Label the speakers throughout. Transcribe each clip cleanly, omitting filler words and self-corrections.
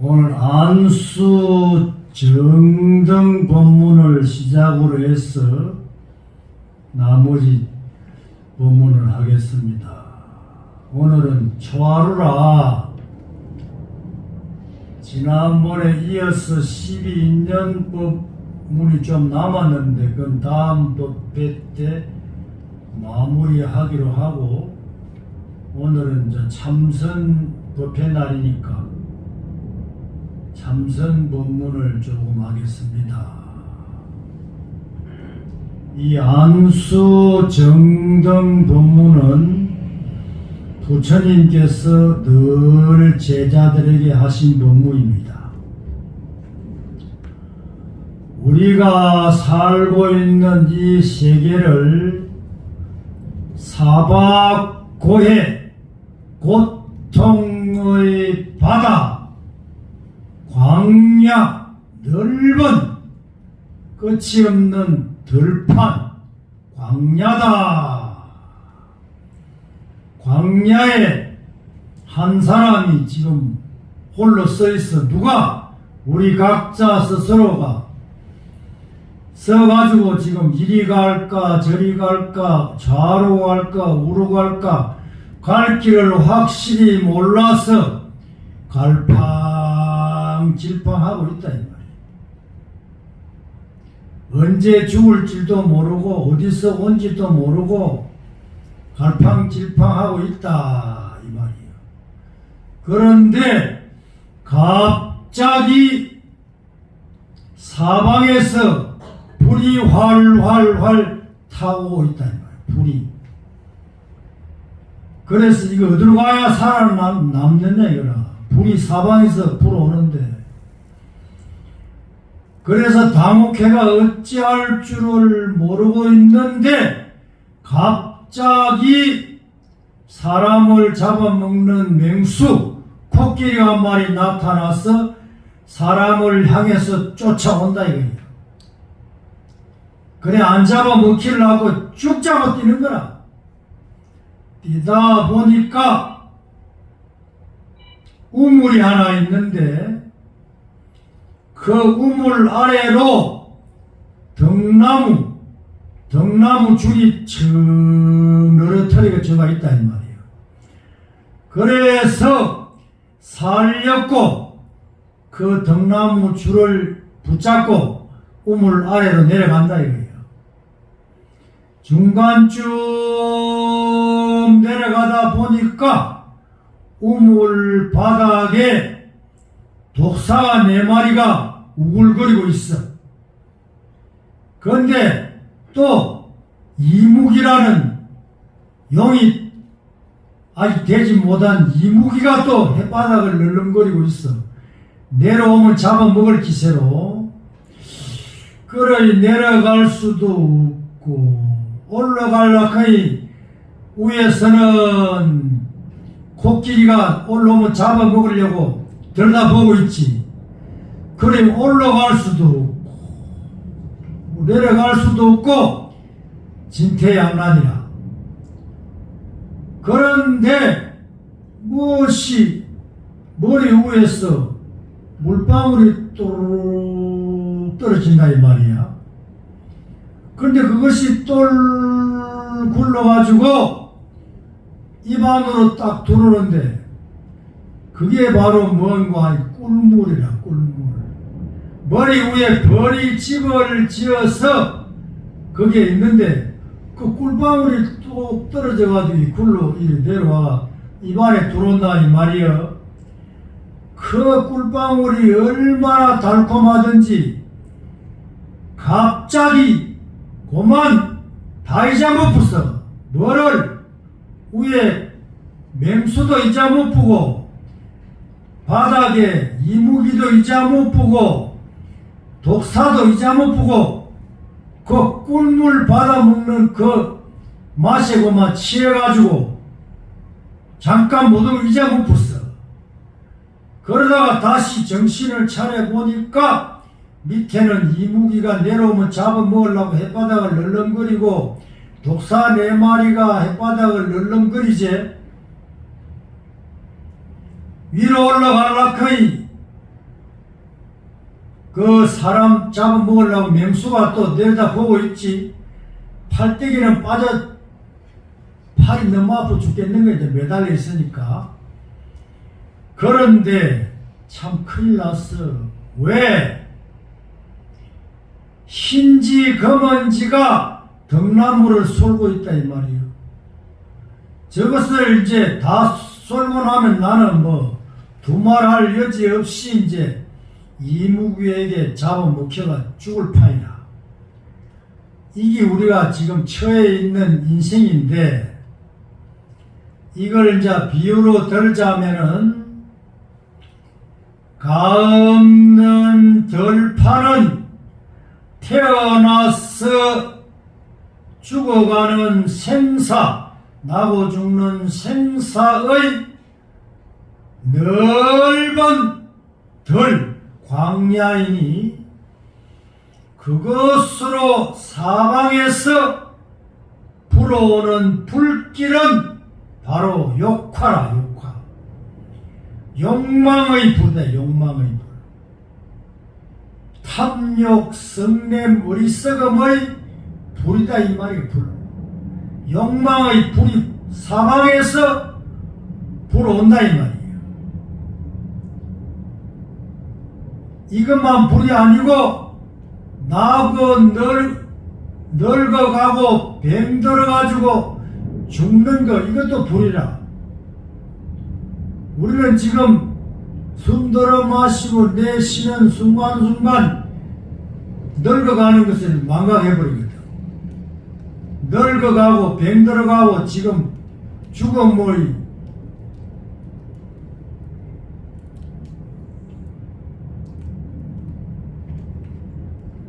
Speaker 1: 오늘 안수 정등 법문을 시작으로 해서 나머지 법문을 하겠습니다. 오늘은 초하루라 지난번에 이어서 12년 법문이 좀 남았는데 그건 다음 법회 때 마무리하기로 하고, 오늘은 이제 참선 법회 날이니까 참선 법문을 조금 하겠습니다. 이 안수 정등 법문은 부처님께서 늘 제자들에게 하신 법문입니다. 우리가 살고 있는 이 세계를 사박고해 고통의 바다, 광야, 넓은 끝이 없는 들판, 광야다. 광야에 한 사람이 지금 홀로 서 있어. 누가? 우리 각자 스스로가 써가지고 지금 이리 갈까 저리 갈까 좌로 갈까 우로 갈까 갈 길을 확실히 몰라서 갈팡질팡하고 있다 이 말이에요. 언제 죽을지도 모르고 어디서 온지도 모르고 갈팡질팡하고 있다 이 말이에요. 그런데 갑자기 사방에서 불이 활활활 타고 있다 이 말이에요. 불이. 그래서 이거 어디로 가야 살아남느냐 이거라. 불이 사방에서 불어오는데, 그래서 당혹해가 어찌할 줄을 모르고 있는데 갑자기 사람을 잡아먹는 맹수 코끼리 한 마리 나타나서 사람을 향해서 쫓아온다 이거예요. 그래 안 잡아먹히려고 쭉 잡아 뛰는 거라. 뛰다 보니까 우물이 하나 있는데 그 우물 아래로 등나무 줄이 쭉 늘어뜨리게 들어가 있다 이 말이에요. 그래서 살렸고 그 등나무 줄을 붙잡고 우물 아래로 내려간다 이거예요. 중간쯤 내려가다 보니까 우물 바닥에 독사가 4마리가 우글거리고 있어. 그런데 또 이무기라는 용이 아직 되지 못한 이무기가 또 햇바닥을 널렁거리고 있어. 내려오면 잡아먹을 기세로. 그러니 내려갈 수도 없고 올라가려니 위에서는 코끼리가 올라오면 잡아먹으려고 들여다보고 있지. 그래 올라갈 수도 없고 내려갈 수도 없고 진퇴양난이라. 그런데 무엇이 머리 위에서 물방울이 또르르 떨어진다 이 말이야. 그런데 그것이 똘 굴러가지고 입 안으로 딱 들어오는데 그게 바로 뭔가 꿀물이라. 꿀물. 머리 위에 버리집을 지어서 그게 있는데 그 꿀방울이 뚝 떨어져가지고 이 굴로 이리 내려와 입 안에 들어온다 이 말이여. 그 꿀방울이 얼마나 달콤하든지 갑자기 그만 다 잊어먹었어. 뭐를? 위에 맹수도 잊어먹고 바닥에 이무기도 잊어먹고 독사도 잊어먹고 그 꿀물 받아먹는 그 맛에 그만 취해가지고 잠깐 모든 잊어먹었어. 그러다가 다시 정신을 차려보니까 밑에는 이무기가 내려오면 잡아먹으려고 햇바닥을 널렁거리고 독사 4마리가 햇바닥을 널렁거리지. 위로 올라가려거니 그 사람 잡아먹으려고 맹수가 또 내려다보고 있지. 팔대기는 빠져 팔이 너무 아파 죽겠는 거지. 매달려 있으니까. 그런데 참 큰일 났어. 왜? 흰지 검은지가 등나무를 쏠고 있다 이 말이에요. 저것을 이제 다 쏠고 나면 나는 뭐 두말할 여지 없이 이제 이무구에게 잡아먹혀가 죽을 판이라. 이게 우리가 지금 처해 있는 인생인데, 이걸 이제 비유로 들자면은 가없는 덜파는 태어나서 죽어가는 생사, 나고 죽는 생사의 넓은 덜 광야이니, 그것으로 사방에서 불어오는 불길은 바로 욕화라. 욕화. 욕망의 불이다. 욕망의 불. 탐욕, 성냄, 어리석음의 불이다 이 말이에요. 불. 욕망의 불이 사방에서 불어온다 이 말이에요. 이것만 불이 아니고 나고 늙어가고 병들어가지고 죽는 거, 이것도 불이라. 우리는 지금 숨들어 마시고 내쉬는 순간순간 늙어가는 것을 망각해버리거든. 늙어가고 병들어가고 지금 죽음의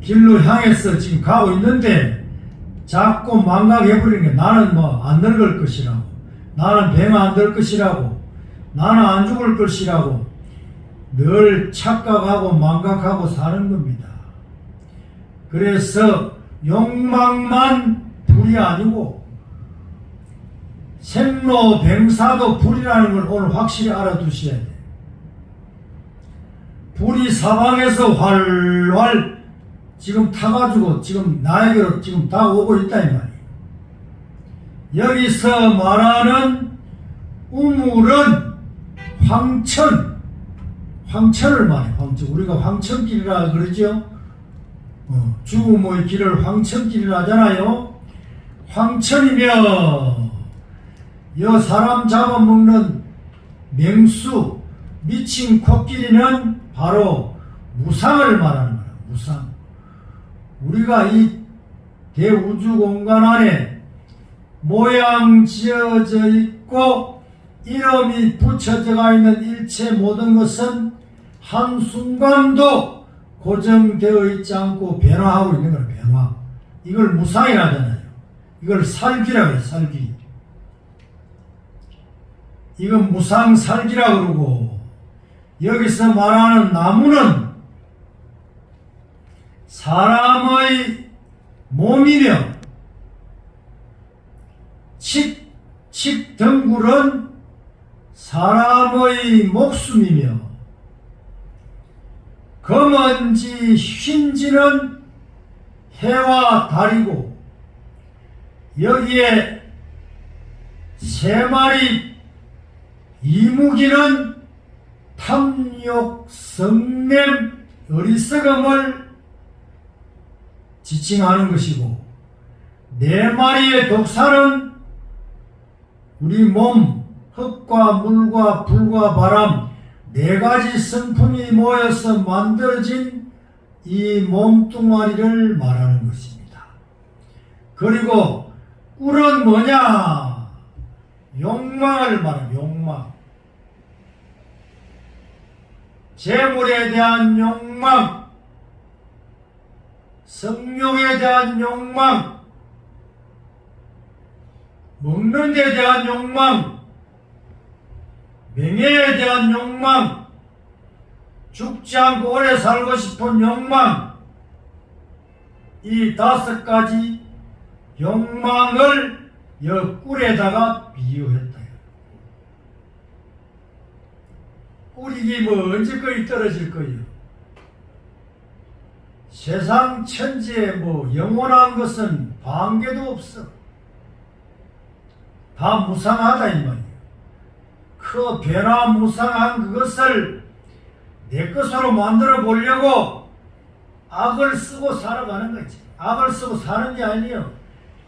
Speaker 1: 길로 향해서 지금 가고 있는데, 자꾸 망각해버리는 게 나는 뭐 안 늙을 것이라고, 나는 병 안 들 것이라고, 나는 안 죽을 것이라고 늘 착각하고 망각하고 사는 겁니다. 그래서 욕망만 불이 아니고 생로병사도 불이라는 걸 오늘 확실히 알아두셔야 돼요. 불이 사방에서 활활 지금 타가지고 지금 나에게로 지금 다 오고 있다 이 말이에요. 여기서 말하는 우물은 황천을 말해. 황천. 우리가 황천길이라 그러죠. 죽음의 길을 황천길이라 하잖아요. 황천이며 여 사람 잡아먹는 맹수, 미친 코끼리는 바로 무상을 말하는 거야. 무상. 우리가 이 대우주 공간 안에 모양 지어져 있고 이름이 붙여져가 있는 일체 모든 것은 한순간도 고정되어 있지 않고 변화하고 있는 거예요. 변화. 이걸 무상이라 하잖아요. 이걸 살기라고 해요. 살기. 이건 무상살기라 그러고, 여기서 말하는 나무는 사람의 몸이며 칡덩굴은 사람의 목숨이며 검은지 흰지는 해와 달이고, 여기에 세 마리 이무기는 탐욕, 성냄, 어리석음을 지칭하는 것이고, 네 마리의 독사는 우리 몸, 흙과 물과 불과 바람 네 가지 성품이 모여서 만들어진 이 몸뚱아리를 말하는 것입니다. 그리고 꿀은 뭐냐? 욕망을 말하는 욕망. 재물에 대한 욕망, 성욕에 대한 욕망, 먹는 데 대한 욕망, 명예에 대한 욕망, 죽지 않고 오래 살고 싶은 욕망, 이 5가지 욕망을 여 꿀에다가 비유했다. 꿀이 뭐 언제까지 떨어질 거예요? 세상 천지에 뭐 영원한 것은 반개도 없어. 다 무상하다 이 말이에요. 그 변화무상한 그것을 내 것으로 만들어 보려고 악을 쓰고 살아가는 거지. 악을 쓰고 사는 게 아니에요.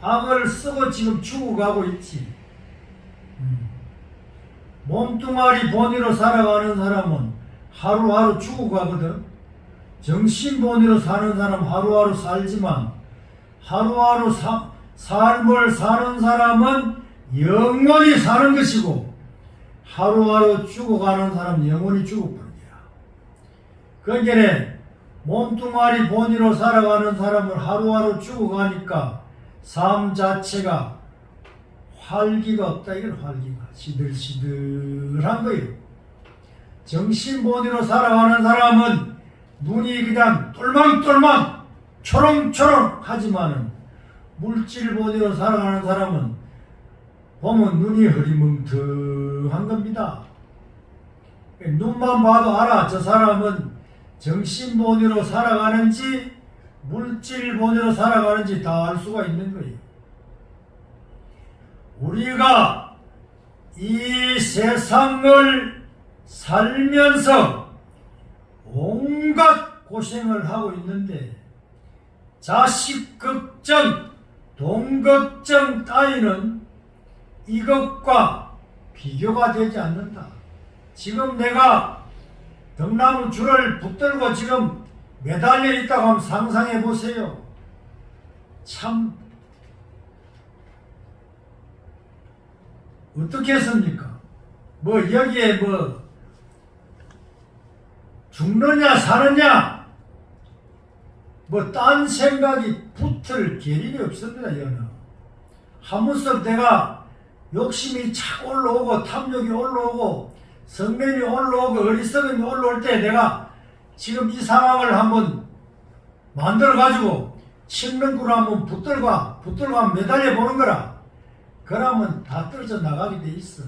Speaker 1: 악을 쓰고 지금 죽어가고 있지. 몸뚱아리 본위로 살아가는 사람은 하루하루 죽어가거든. 정신 본위로 사는 사람 하루하루 살지만 하루하루 삶을 사는 사람은 영원히 사는 것이고 하루하루 죽어가는 사람은 영원히 죽어버린 거야. 그러니까 몸뚱아리 본위로 살아가는 사람은 하루하루 죽어가니까 삶 자체가 활기가 없다. 이건 활기가 시들시들한 거예요. 정신 본위로 살아가는 사람은 눈이 그냥 똘망똘망 초롱초롱 하지만은 물질 본위로 살아가는 사람은 보면 눈이 흐리멍텅한 겁니다. 눈만 봐도 알아. 저 사람은 정신 본위로 살아가는지 물질 본위로 살아가는지 다 알 수가 있는 거예요. 우리가 이 세상을 살면서 온갖 고생을 하고 있는데 자식 걱정, 돈 걱정 따위는 이것과 비교가 되지 않는다. 지금 내가 등나무 줄을 붙들고 지금 매달려 있다고 한번 상상해 보세요. 참 어떻게 했습니까? 뭐 여기에 뭐 죽느냐 사느냐 뭐 딴 생각이 붙을 계획이 없습니다. 여는 하면서 내가 욕심이 착 올라오고 탐욕이 올라오고 성냄이 올라오고 어리석음이 올라올 때 내가 지금 이 상황을 한번 만들어 가지고 침능구로 한번 붙들고 한번 매달려 보는 거라. 그러면 다 떨어져 나가게 돼 있어.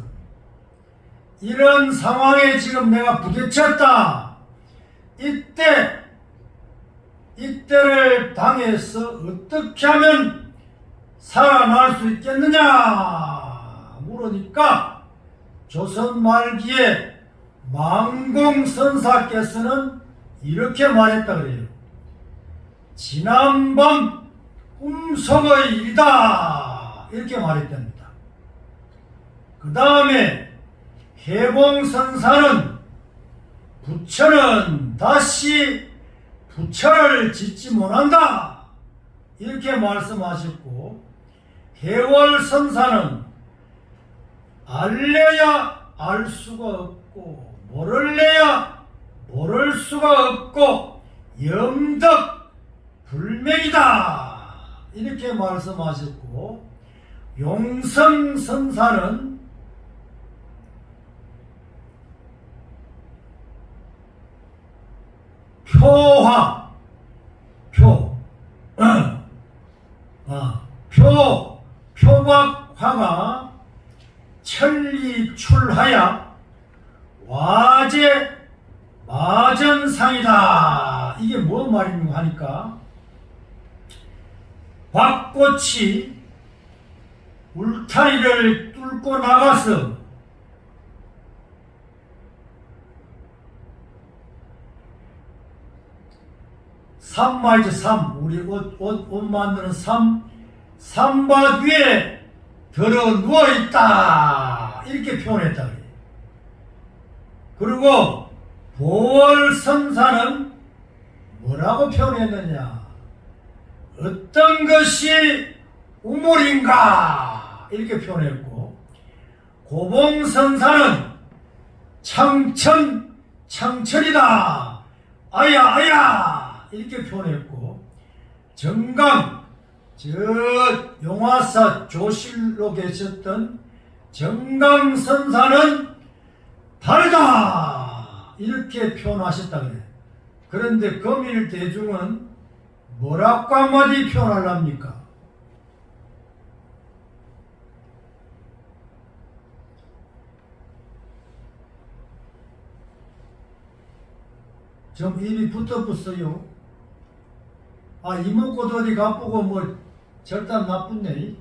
Speaker 1: 이런 상황에 지금 내가 부딪혔다. 이때를 당해서 어떻게 하면 살아날 수 있겠느냐 물으니까 조선 말기에 망공선사께서는 이렇게 말했다 그래요. 지난밤 꿈속의 일이다 이렇게 말했답니다. 그 다음에 해봉선사는 부처는 다시 부처를 짓지 못한다 이렇게 말씀하셨고, 해월선사는 알래야 알 수가 없고 모를래야 모를 수가 없고 영덕 불명이다 이렇게 말씀하셨고, 용성선사는 표박화가 천리출하야 와제 마전상이다. 이게 뭐 말인가 하니까 곽꽃이 울타리를 뚫고 나가서 삼마이죠. 우리 옷 만드는 삼밭 위에 들어 누워있다 이렇게 표현했다 그래요. 그리고 보월선사는 뭐라고 표현했느냐, 어떤 것이 우물인가 이렇게 표현했고, 고봉선사는 창천이다 아야 이렇게 표현했고, 정강 용화사 조실로 계셨던 정강선사는 다르다 이렇게 표현하셨다 그래요. 그런데 거밀대중은 뭐라고 한마디 표현하랍니까? 좀 입이 붙어붙어요. 아, 이목구도 어디 가쁘고 뭐 절단 나쁘네.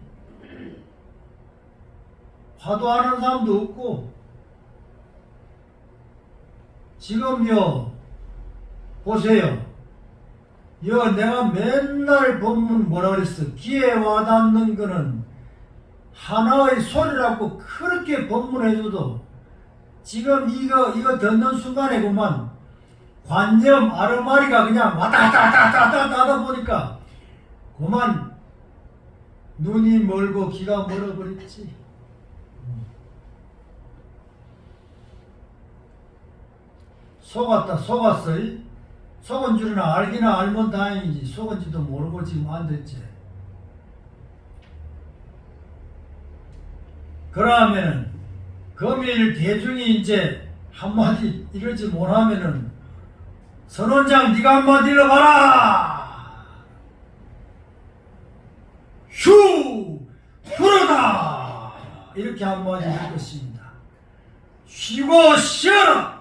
Speaker 1: 화도하는 사람도 없고. 지금요, 보세요. 내가 맨날 본문 뭐라 그랬어? 귀에 와닿는 거는 하나의 소리라고 그렇게 법문해줘도 지금 이거 듣는 순간에 그만 관념 아르마리가 그냥 왔다 갔다 왔다 갔다 왔다 갔다 하다 보니까 그만 눈이 멀고 귀가 멀어버렸지. 속았다 속았어. 속은 줄이나 알기나 알면 다행이지. 속은지도 모르고 지금 안 됐지. 그러면은 금일 대중이 이제 한마디 이러지 못하면은 선원장 네가 한마디 일러봐라. 휴르다 이렇게 한마디 할 것입니다. 쉬고 쉬어라.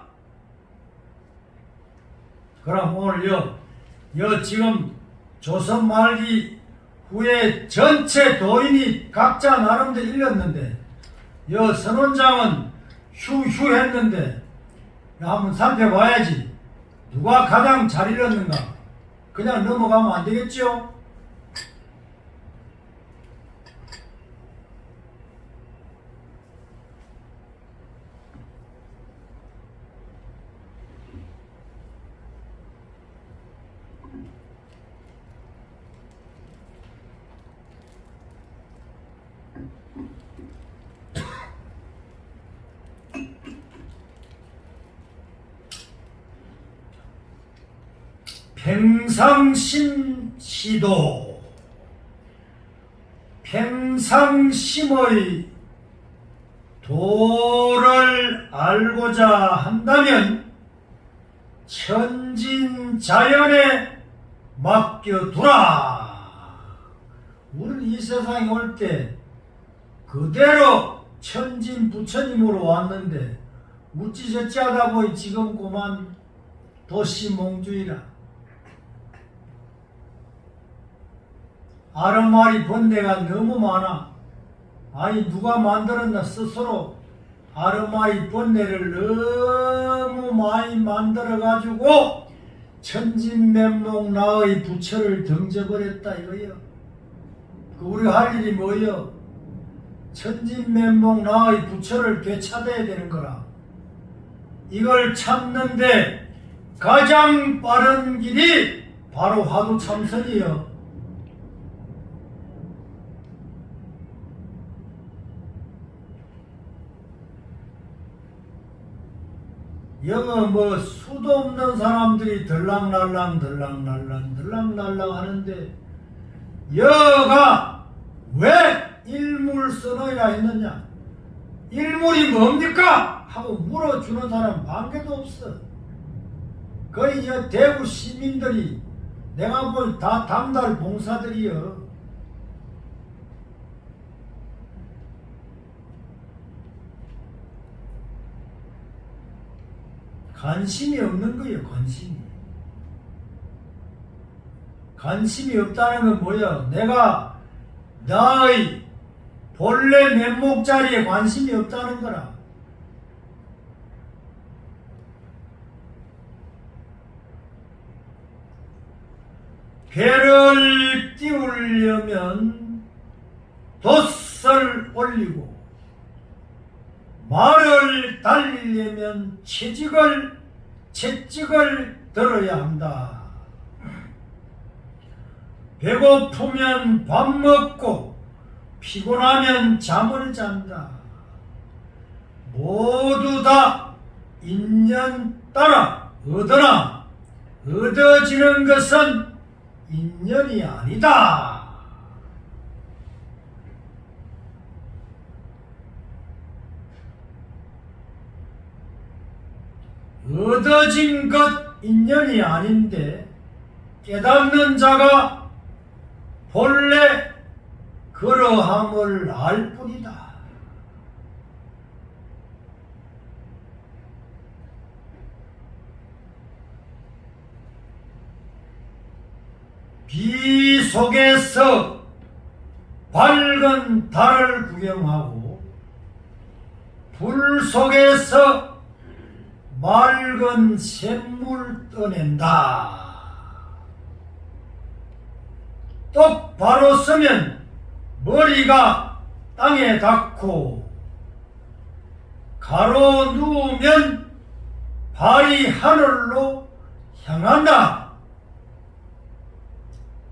Speaker 1: 그럼 오늘 지금 조선 말기 후에 전체 도인이 각자 나름대로 일렀는데 선원장은 휴 했는데 한번 살펴봐야지. 누가 가장 잘 일렀는가? 그냥 넘어가면 안 되겠죠? 평상심시도 평상심의 도를 알고자 한다면 천진자연에 맡겨두라. 우리는 이 세상에 올 때 그대로 천진 부처님으로 왔는데 우찌저찌 하다 보니 지금 그만 도시몽주의라. 아르마리 번뇌가 너무 많아. 아니 누가 만들었나? 스스로 아르마리 번뇌를 너무 많이 만들어가지고 천진면목 나의 부처를 덩져버렸다 이거요. 우리가 할 일이 뭐요? 천진면목 나의 부처를 되찾아야 되는 거라. 이걸 찾는데 가장 빠른 길이 바로 화두참선이요. 영어 수도 없는 사람들이 들락날락 하는데 여가 왜 일물선언이라 했느냐? 일물이 뭡니까? 하고 물어주는 사람 한 개도 없어. 거의 대구 시민들이 내가 볼 다 담달 봉사들이여. 관심이 없는 거예요. 관심이 없다는 건 뭐야? 내가 나의 본래 면목 자리에 관심이 없다는 거라. 배를 띄우려면 돛을 올리고 말을 달리려면 채찍을 들어야 한다. 배고프면 밥 먹고 피곤하면 잠을 잔다. 모두 다 인연 따라 얻으나 얻어지는 것은 인연이 아니다. 얻어진 것 인연이 아닌데 깨닫는 자가 본래 그러함을 알 뿐이다. 비 속에서 밝은 달을 구경하고 불 속에서 맑은 샘물 떠낸다. 똑바로 서면 머리가 땅에 닿고 가로 누우면 발이 하늘로 향한다.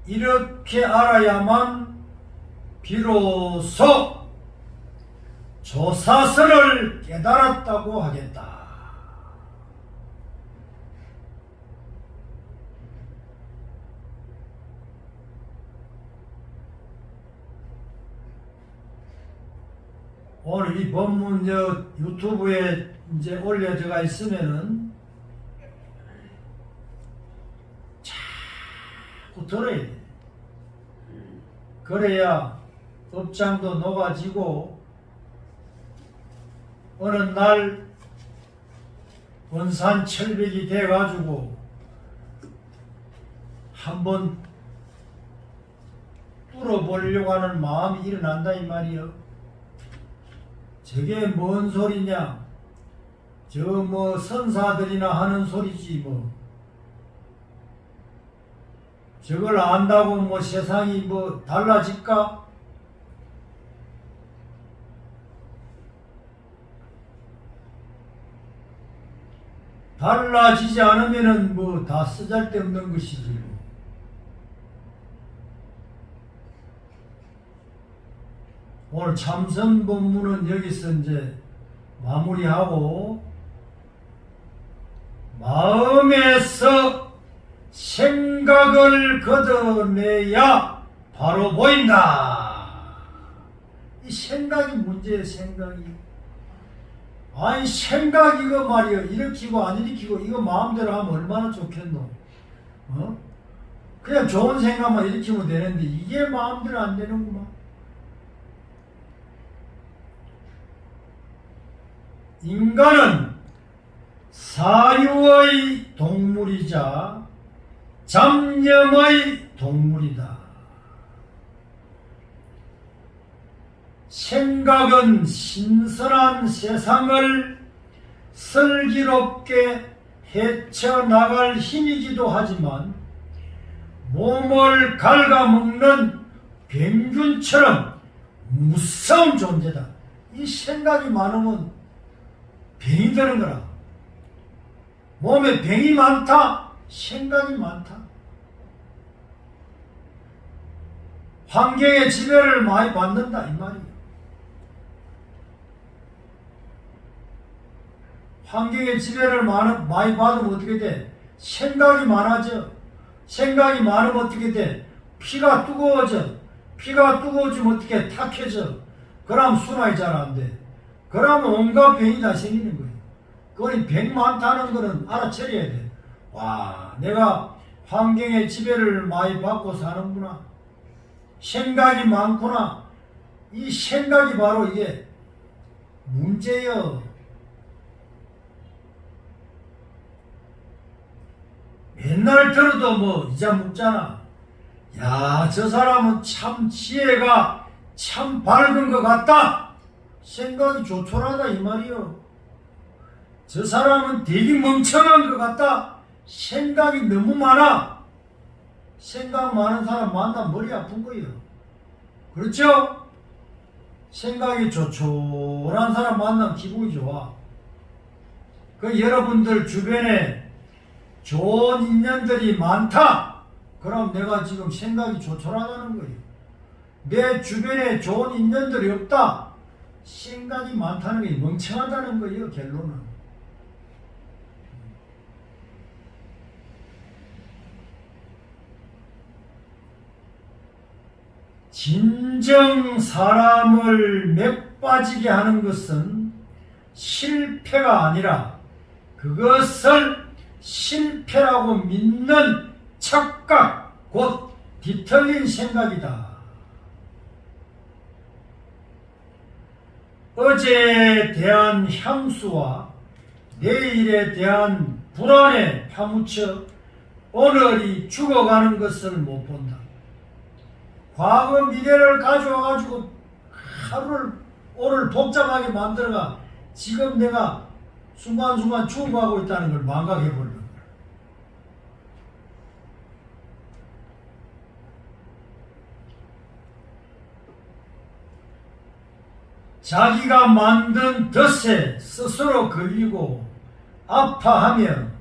Speaker 1: 이렇게 알아야만 비로소 조사설을 깨달았다고 하겠다. 오늘 이 본문 유튜브에 이제 올려져가 있으면은 자꾸 들어야 돼. 그래야 업장도 녹아지고 어느 날 원산철벽이 돼가지고 한번 뚫어보려고 하는 마음이 일어난다 이 말이요. 저게 뭔 소리냐? 저 뭐 선사들이나 하는 소리지 뭐. 저걸 안다고 뭐 세상이 뭐 달라질까? 달라지지 않으면은 뭐 다 쓰잘데없는 것이지 뭐. 오늘 참선 본문은 여기서 이제 마무리하고 마음에서 생각을 걷어내야 바로 보인다. 이 생각이 문제예요. 생각이. 아니 생각 이거 말이야. 일으키고 안 일으키고 이거 마음대로 하면 얼마나 좋겠노. 그냥 좋은 생각만 일으키면 되는데 이게 마음대로 안 되는구만. 인간은 사유의 동물이자 잡념의 동물이다. 생각은 신선한 세상을 슬기롭게 헤쳐나갈 힘이기도 하지만 몸을 갉아먹는 병균처럼 무서운 존재다. 이 생각이 많으면 병이 드는 거라. 몸에 병이 많다, 생각이 많다. 환경의 지배를 많이 받는다 이 말이에요. 환경의 지배를 많이 받으면 어떻게 돼? 생각이 많아져. 생각이 많으면 어떻게 돼? 피가 뜨거워져. 피가 뜨거워지면 어떻게 탁해져. 그럼 순환이 잘 안 돼. 그러면 온갖 병이 다 생기는 거예요. 그러니 병 많다는 거는 알아차려야 돼. 와, 내가 환경의 지배를 많이 받고 사는구나. 생각이 많구나. 이 생각이 바로 이게 문제요. 맨날 들어도 뭐 이자 묻잖아. 야, 저 사람은 참 지혜가 참 밝은 것 같다. 생각이 조촐하다 이 말이요. 저 사람은 되게 멍청한 것 같다. 생각이 너무 많아. 생각 많은 사람 만나면 머리 아픈 거예요. 그렇죠? 생각이 조촐한 사람 만나면 기분이 좋아. 그 여러분들 주변에 좋은 인연들이 많다. 그럼 내가 지금 생각이 조촐하다는 거예요. 내 주변에 좋은 인연들이 없다. 생각이 많다는 게 멍청하다는 거예요. 결론은. 진정 사람을 맥 빠지게 하는 것은 실패가 아니라 그것을 실패라고 믿는 착각, 곧 뒤틀린 생각이다. 어제에 대한 향수와 내일에 대한 불안에 파묻혀 오늘이 죽어가는 것을 못 본다. 과거 미래를 가져와가지고 하루를 오늘 복잡하게 만들어가 지금 내가 순간순간 죽어가고 있다는 걸 망각해버리는 거야. 자기가 만든 덫에 스스로 걸리고 아파하며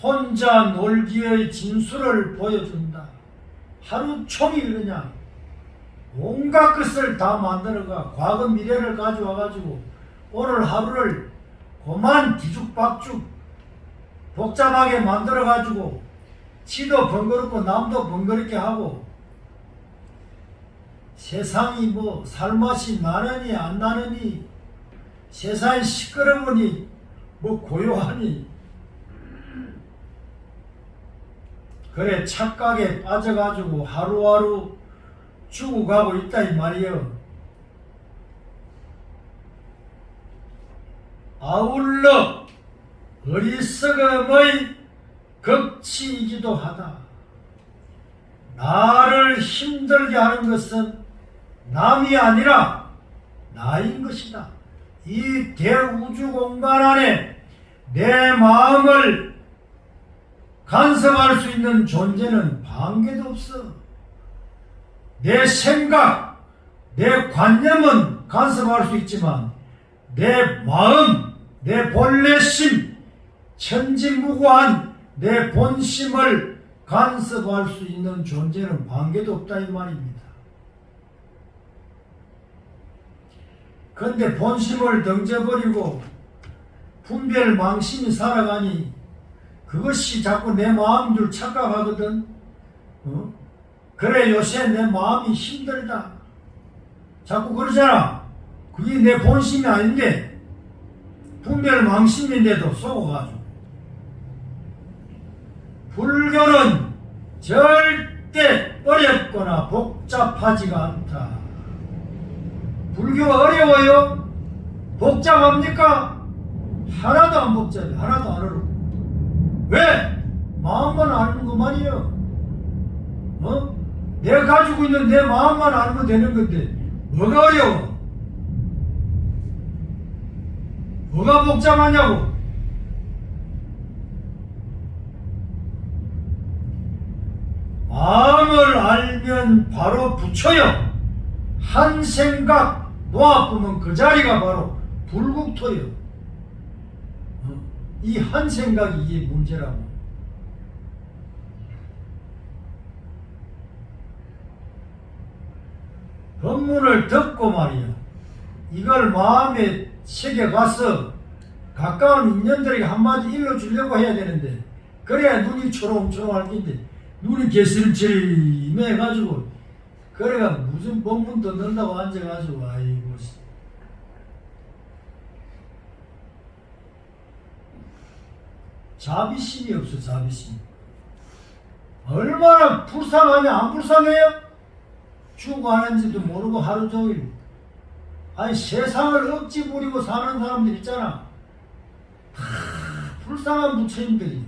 Speaker 1: 혼자 놀기의 진술을 보여준다. 하루 종일 그냥 온갖 것을 다 만들어가 과거 미래를 가져와가지고 오늘 하루를 고만 뒤죽박죽 복잡하게 만들어가지고 지도 번거롭고 남도 번거롭게 하고 세상이 뭐 살맛이 나느니 안 나느니 세상이 시끄러우니 뭐 고요하니 그래 착각에 빠져가지고 하루하루 죽어가고 있다 이 말이요. 아울러 어리석음의 극치이기도 하다. 나를 힘들게 하는 것은 남이 아니라 나인 것이다. 이 대우주 공간 안에 내 마음을 간섭할 수 있는 존재는 반개도 없어. 내 생각, 내 관념은 간섭할 수 있지만 내 마음, 내 본래심, 천지무구한 내 본심을 간섭할 수 있는 존재는 반개도 없다 이 말입니다. 그런데 본심을 던져버리고 분별 망심이 살아가니 그것이 자꾸 내 마음인 줄 착각하거든. 그래 요새 내 마음이 힘들다. 자꾸 그러잖아. 그게 내 본심이 아닌데 분별 망심인데도 속아가지고. 불교는 절대 어렵거나 복잡하지가 않다. 불교가 어려워요? 복잡합니까? 하나도 안 복잡해. 하나도 안 어렵고. 왜? 마음만 아는 것만이요. 내가 가지고 있는 내 마음만 알면 되는 건데 뭐가 어려워? 뭐가 복잡하냐고? 마음을 알면 바로 부처요. 한 생각 놓아보면 그 자리가 바로 불국토요. 이 한 생각이 이게 문제라고. 법문을 듣고 말이야. 이걸 마음에 새겨가서 가까운 인연들에게 한마디 일러주려고 해야 되는데 그래야 눈이 초롱초롱할 텐데 눈이 개스름처럼해가지고 그래가 무슨 법문 듣는다고 앉아가지고 아이고 자비심이 없어. 자비심. 얼마나 불쌍하냐. 안 불쌍해요? 죽어가는지도 모르고 하루 종일 아니 세상을 억지 부리고 사는 사람들 있잖아. 다 불쌍한 부처님들이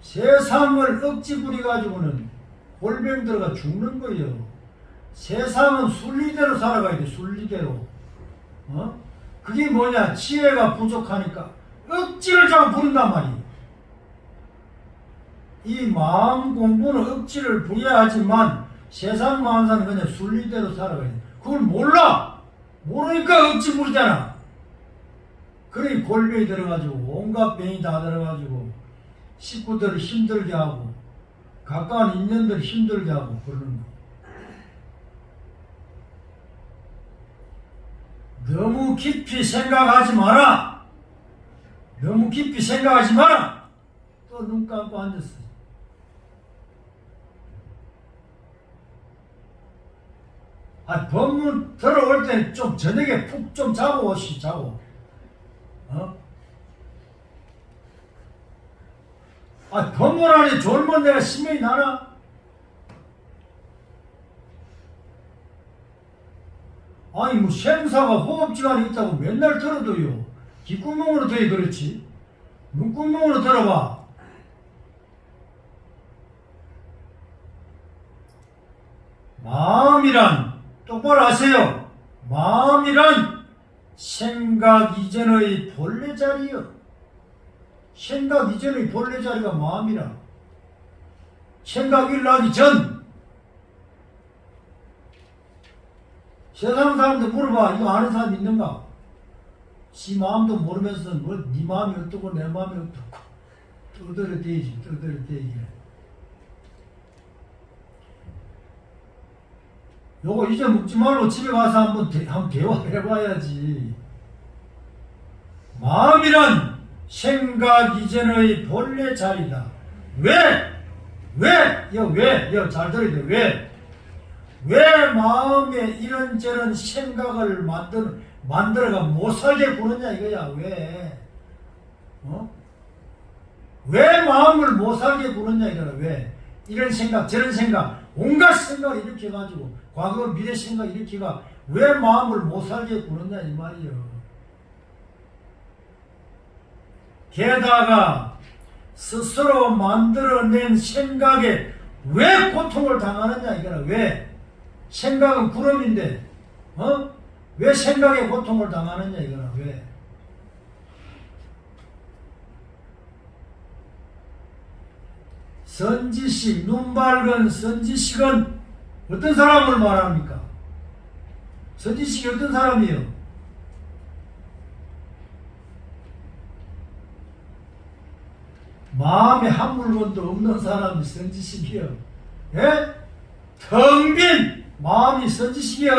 Speaker 1: 세상을 억지 부리가지고는 골병 들어가 죽는 거예요. 세상은 순리대로 살아가야 돼. 순리대로. 그게 뭐냐. 지혜가 부족하니까 억지를 자꾸 부른단 말이에요. 이 마음 공부는 억지를 부려야 하지만 세상 만사는 그냥 순리대로 살아가야 돼. 그걸 몰라. 모르니까 억지 부리잖아. 그러니 골병이 들어가지고 온갖 병이 다 들어가지고 식구들을 힘들게 하고 가까운 인연들 힘들게 하고 그러는 거. 너무 깊이 생각하지 마라. 너무 깊이 생각하지 마라. 또 눈 감고 앉았어. 법문 들어올 때 좀 저녁에 푹 좀 자고 오시. 자고. 법문 안에 졸면 내가 신명이 나나? 아니 뭐 생사가 호흡지간이 있다고 맨날 들어도요. 귓구멍으로 들이 그렇지. 눈구멍으로 들어봐. 마음이란 똑바로 하세요. 마음이란 생각 이전의 본래 자리요. 생각 이전의 본래 자리가 마음이라. 생각이 나기 전. 세상 사람들 물어봐. 이거 아는 사람 있는가? 지 마음도 모르면서 뭐 네 마음이 어떻고 내 마음이 어떻고 떠들어대지. 요거 이제 묻지 말고 집에 가서 한번 대화해봐야지. 마음이란 생각 이전의 본래 자리다. 왜? 잘 들어야 돼. 왜 마음에 이런저런 생각을 만들어가 못 살게 구느냐 이거야. 왜? 왜 마음을 못 살게 구느냐 이거야. 왜? 이런 생각 저런 생각 온갖 생각을 일으켜가지고 과거 미래 생각 일으키가 왜 마음을 못 살게 구느냐 이 말이요. 게다가 스스로 만들어낸 생각에 왜 고통을 당하느냐 이거라. 왜? 생각은 구름인데 왜 생각에 고통을 당하느냐 이거라. 왜? 선지식, 눈 밝은 선지식은 어떤 사람을 말합니까? 선지식이 어떤 사람이에요? 마음에 한 물건도 없는 사람이 선지식이요. 예? 텅 빈 마음이 선지식이요.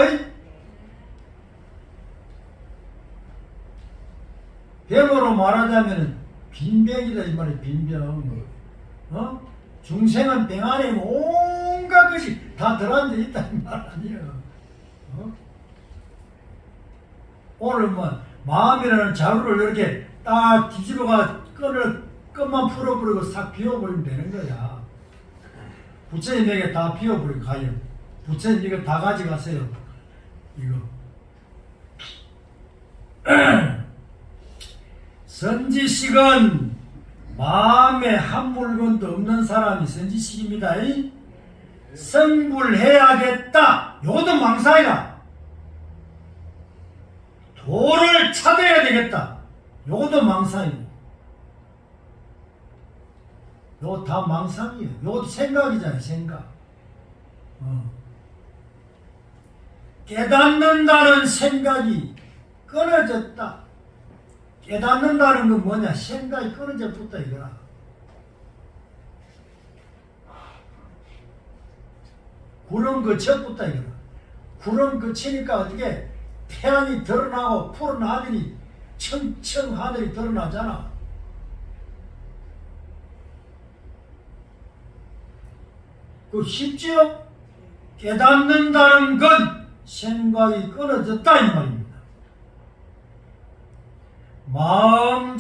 Speaker 1: 병으로 말하자면 빈병이다 이 말이에요. 빈병. 중생은 병 안에 온갖 것이 다 들어앉아 있다는 말 아니에요. 오늘 뭐 마음이라는 자루를 이렇게 딱 뒤집어가 끝만 풀어버리고 싹 비워버리면 되는 거야. 부처님에게 다 비워버리고 가요. 부처님 이거 다 가져가세요. 이거. 선지식은 마음에 한 물건도 없는 사람이 선지식입니다. 성불해야겠다. 요것도 망상이다. 도를 찾아야 되겠다. 요것도 망상이고. 요거 다 망상이에요. 요것도 생각이잖아요. 생각. 깨닫는다는 생각이 끊어졌다. 깨닫는다는 건 뭐냐? 생각이 끊어져 붙다 이거라. 구름 거쳐 붙다 이거라. 구름 거치니까 어떻게 태양이 드러나고 푸른 하늘이 청청 하늘이 드러나잖아. 그 쉽지요? 깨닫는다는 건 생각이 끊어졌다 이 말입니다. 마음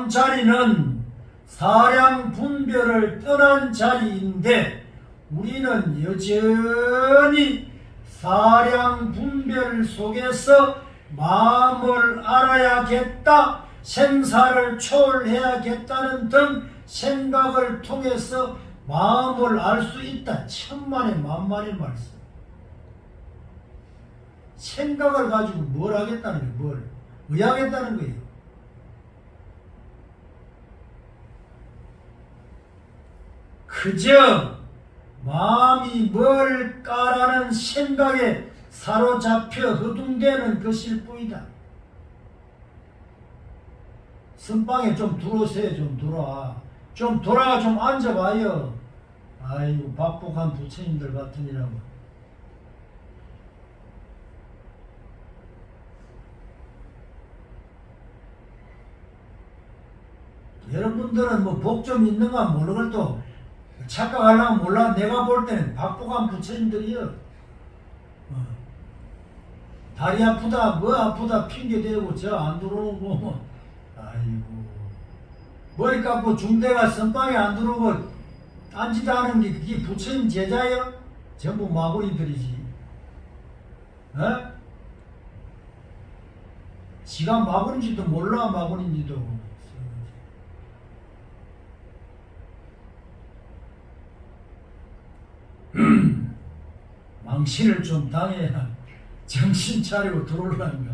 Speaker 1: 자리는 사량 분별을 떠난 자리인데 우리는 여전히 사량 분별 속에서 마음을 알아야겠다, 생사를 초월해야겠다는 등 생각을 통해서 마음을 알 수 있다. 천만의 만만의 말씀. 생각을 가지고 뭘 하겠다는 거예요. 뭘 의하겠다는 거예요. 그저 마음이 뭘까라는 생각에 사로잡혀 허둥대는 것일 뿐이다. 선방에 좀 들어오세요. 좀 돌아와. 좀 돌아가 좀 앉아봐요. 아이고 박복한 부처님들 같으니라고. 여러분들은 뭐 복 좀 있는가 모르는 걸 또 착각하려면 몰라. 내가 볼 때는 박복한 부처님들이요. 다리 아프다 뭐 아프다 핑계대고 저 안 들어오고 아이고 머리 깎고 중대가 선방에 안 들어오고 딴짓 하는 게 그게 부처님 제자예요? 전부 마구리들이지. 지가 마구리인지도 몰라. 마구리인지도. 망신을 좀 당해야 정신 차리고 들어올란가.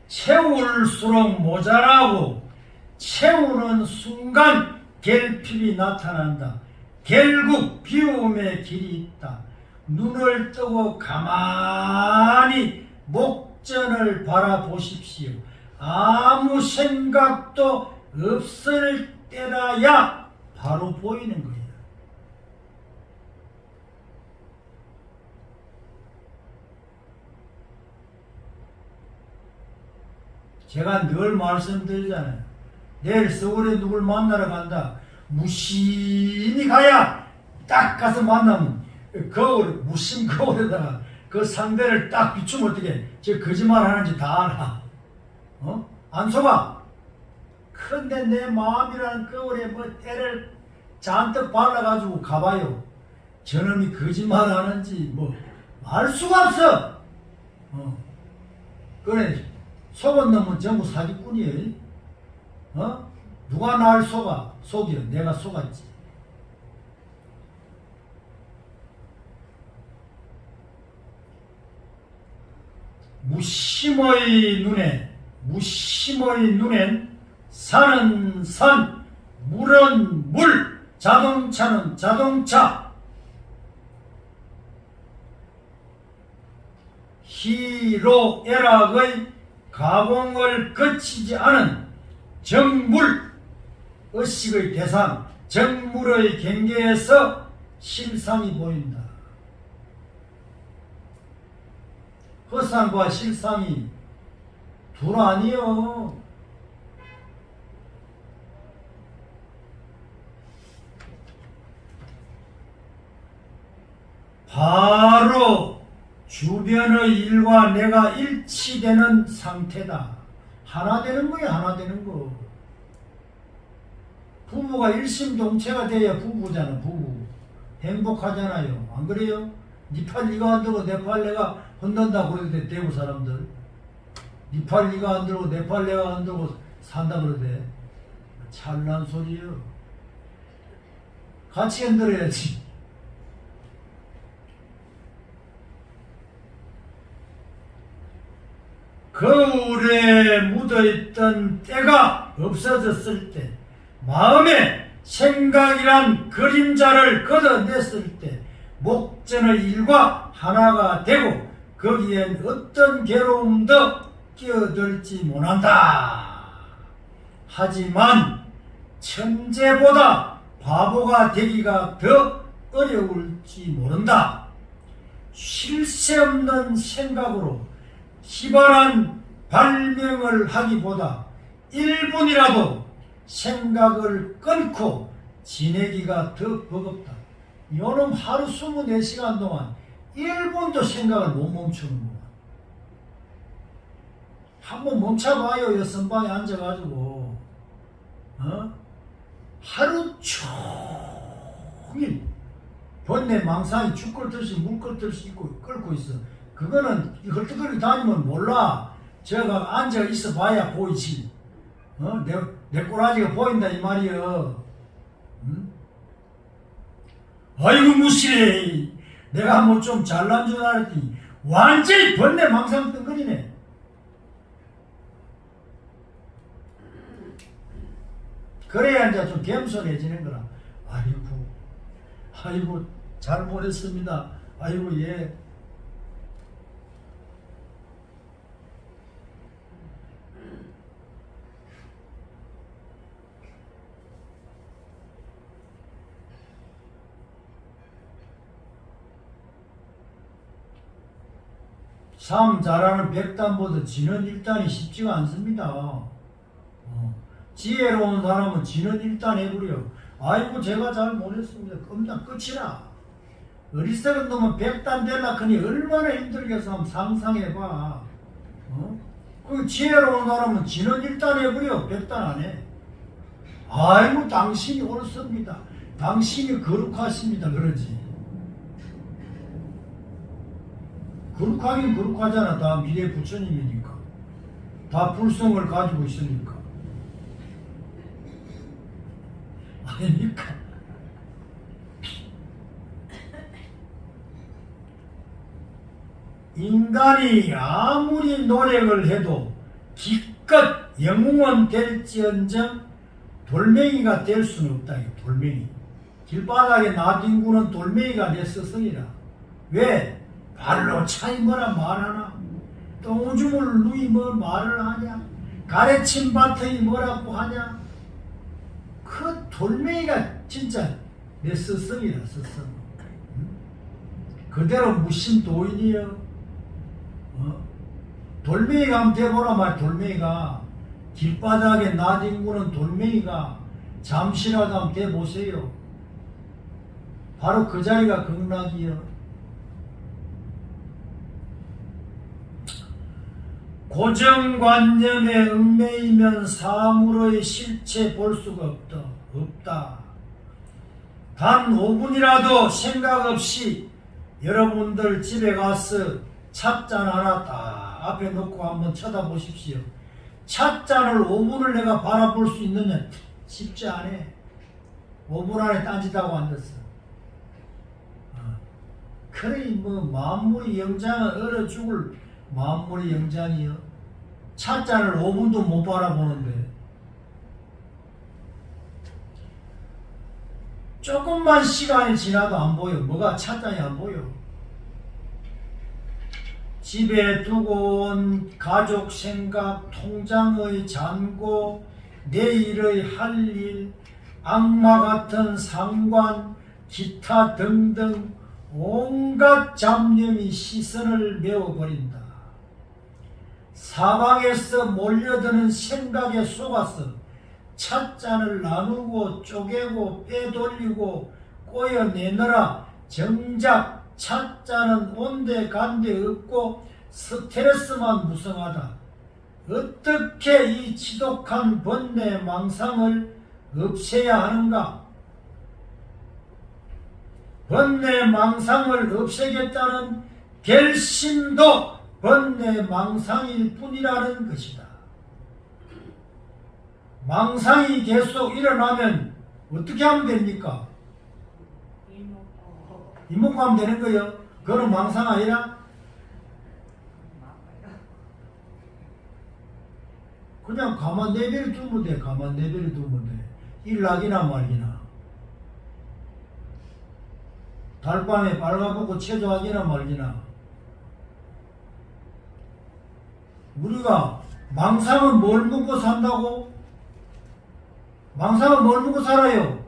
Speaker 1: 채울수록 모자라고 채우는 순간 결핍이 나타난다. 결국 비움의 길이 있다. 눈을 뜨고 가만히 목전을 바라보십시오. 아무 생각도 없을 때라야 바로 보이는 거예요. 제가 늘 말씀드리잖아요. 내일 서울에 누굴 만나러 간다. 무심히 가야 딱 가서 만나면 거울, 무심 거울에다가 그 상대를 딱 비추면 어떻게 저 거짓말 하는지 다 알아. 안 속아. 근데 내 마음이라는 거울에 뭐 때를 잔뜩 발라가지고 가봐요. 저놈이 거짓말 하는지 뭐 알 수가 없어. 그래. 속은 놈은 전부 사기꾼이에요. 누가 날 속아? 속여. 내가 속았지. 무심의 눈엔 산은 산, 물은 물, 자동차는 자동차. 희로애락의 가공을 거치지 않은 정물, 의식의 대상, 정물의 경계에서 실상이 보인다. 허상과 실상이 둘 아니요. 바로 주변의 일과 내가 일치되는 상태다. 하나 되는 거야, 하나 되는 거. 부부가 일심동체가 돼야 부부잖아, 부부. 행복하잖아요. 안 그래요? 니 팔 니가 안 들고 내 팔 내가 혼난다 그러대, 대구 사람들. 니 팔 니가 안 들고 내 팔 내가 안 들고 산다 그러대. 잘난 소리요. 같이 흔들어야지. 거울에 묻어있던 때가 없어졌을 때, 마음에 생각이란 그림자를 걷어냈을 때, 목전의 일과 하나가 되고 거기엔 어떤 괴로움도 끼어들지 못한다. 하지만 천재보다 바보가 되기가 더 어려울지 모른다. 쉴 새 없는 생각으로 기발한 발명을 하기보다 1분이라도 생각을 끊고 지내기가 더 버겁다. 요놈 하루 24시간 동안 1분도 생각을 못 멈추는구만. 한번 멈춰봐요. 여선방에 앉아가지고 하루 종일 번뇌 망상이 죽 끓듯이 물 끓듯이 끓고 있어. 그거는 헐떡거리고 다니면 몰라. 제가 앉아 있어 봐야 보이지. 내 꼬라지가 보인다 이 말이여. 응? 아이고 무시래. 내가 뭐 좀 잘난 줄 알았더니 완전히 번뇌 망상 뜬거리네. 그래야 이제 좀 겸손해지는 거라. 아이고 잘못했습니다. 아이고 예. 삶 잘하는 백단보다 지는 일단이 쉽지가 않습니다. 지혜로운 사람은 지는 일단 해버려. 아이고 제가 잘못했습니다. 그럼 끝이라. 어리석은 놈은 백단 되려고 하니 얼마나 힘들겠어. 한번 상상해봐. 그 지혜로운 사람은 지는 일단 해버려. 백단 안 해. 아이고 당신이 옳습니다. 당신이 거룩하십니다. 그러지. 거룩하긴 거룩하잖아. 다 미래 부처님이니까. 다 불성을 가지고 있으니까. 아닙니까? 인간이 아무리 노력을 해도 기껏 영웅은 될지언정 돌멩이가 될 수는 없다. 돌멩이. 길바닥에 나뒹구는 돌멩이가 내 스승이라. 왜? 발로 차이 뭐라 말하나? 똥오줌을 누이 뭐 말을 하냐? 가래친 밭이 뭐라고 하냐? 그 돌멩이가 진짜 내 스승이라, 스승. 그대로 무신도인이여. 돌멩이가 한번 돼보라 말. 돌멩이가 길바닥에 나뒹구는 돌멩이가 잠시라도 한번 돼보세요. 바로 그 자리가 극락이여. 고정관념에 얽매이면 사물의 실체 볼 수가 없다. 단 5분이라도 생각 없이 여러분들 집에 가서 찻잔 하나 딱 앞에 놓고 한번 쳐다보십시오. 찻잔을 5분을 내가 바라볼 수 있느냐? 쉽지 않아. 5분 안에 딴짓하고 앉았어. 그러니 뭐 만물이 영장은 얼어 죽을 만물이 영장이요. 찻잔을 5분도 못 바라보는데. 조금만 시간이 지나도 안 보여. 뭐가 찻잔이 안 보여. 집에 두고 온 가족 생각, 통장의 잔고, 내일의 할 일, 악마 같은 상관, 기타 등등 온갖 잡념이 시선을 메워버린다. 사방에서 몰려드는 생각에 속아서 찻잔을 나누고 쪼개고 빼돌리고 꼬여내느라 정작 찻잔은 온데간데 없고 스트레스만 무성하다. 어떻게 이 지독한 번뇌 망상을 없애야 하는가? 번뇌 망상을 없애겠다는 결심도 번뇌 망상일 뿐이라는 것이다. 망상이 계속 일어나면 어떻게 하면 됩니까? 이목구 하면 되는 거예요. 그거는 망상 아니라? 그냥 가만 내버려 두면 돼. 가만 내버려 두면 돼. 일나기나 말기나. 달밤에 빨가벗고 체조하기나 말기나. 우리가 망상은 뭘 먹고 산다고? 망상은 뭘 먹고 살아요?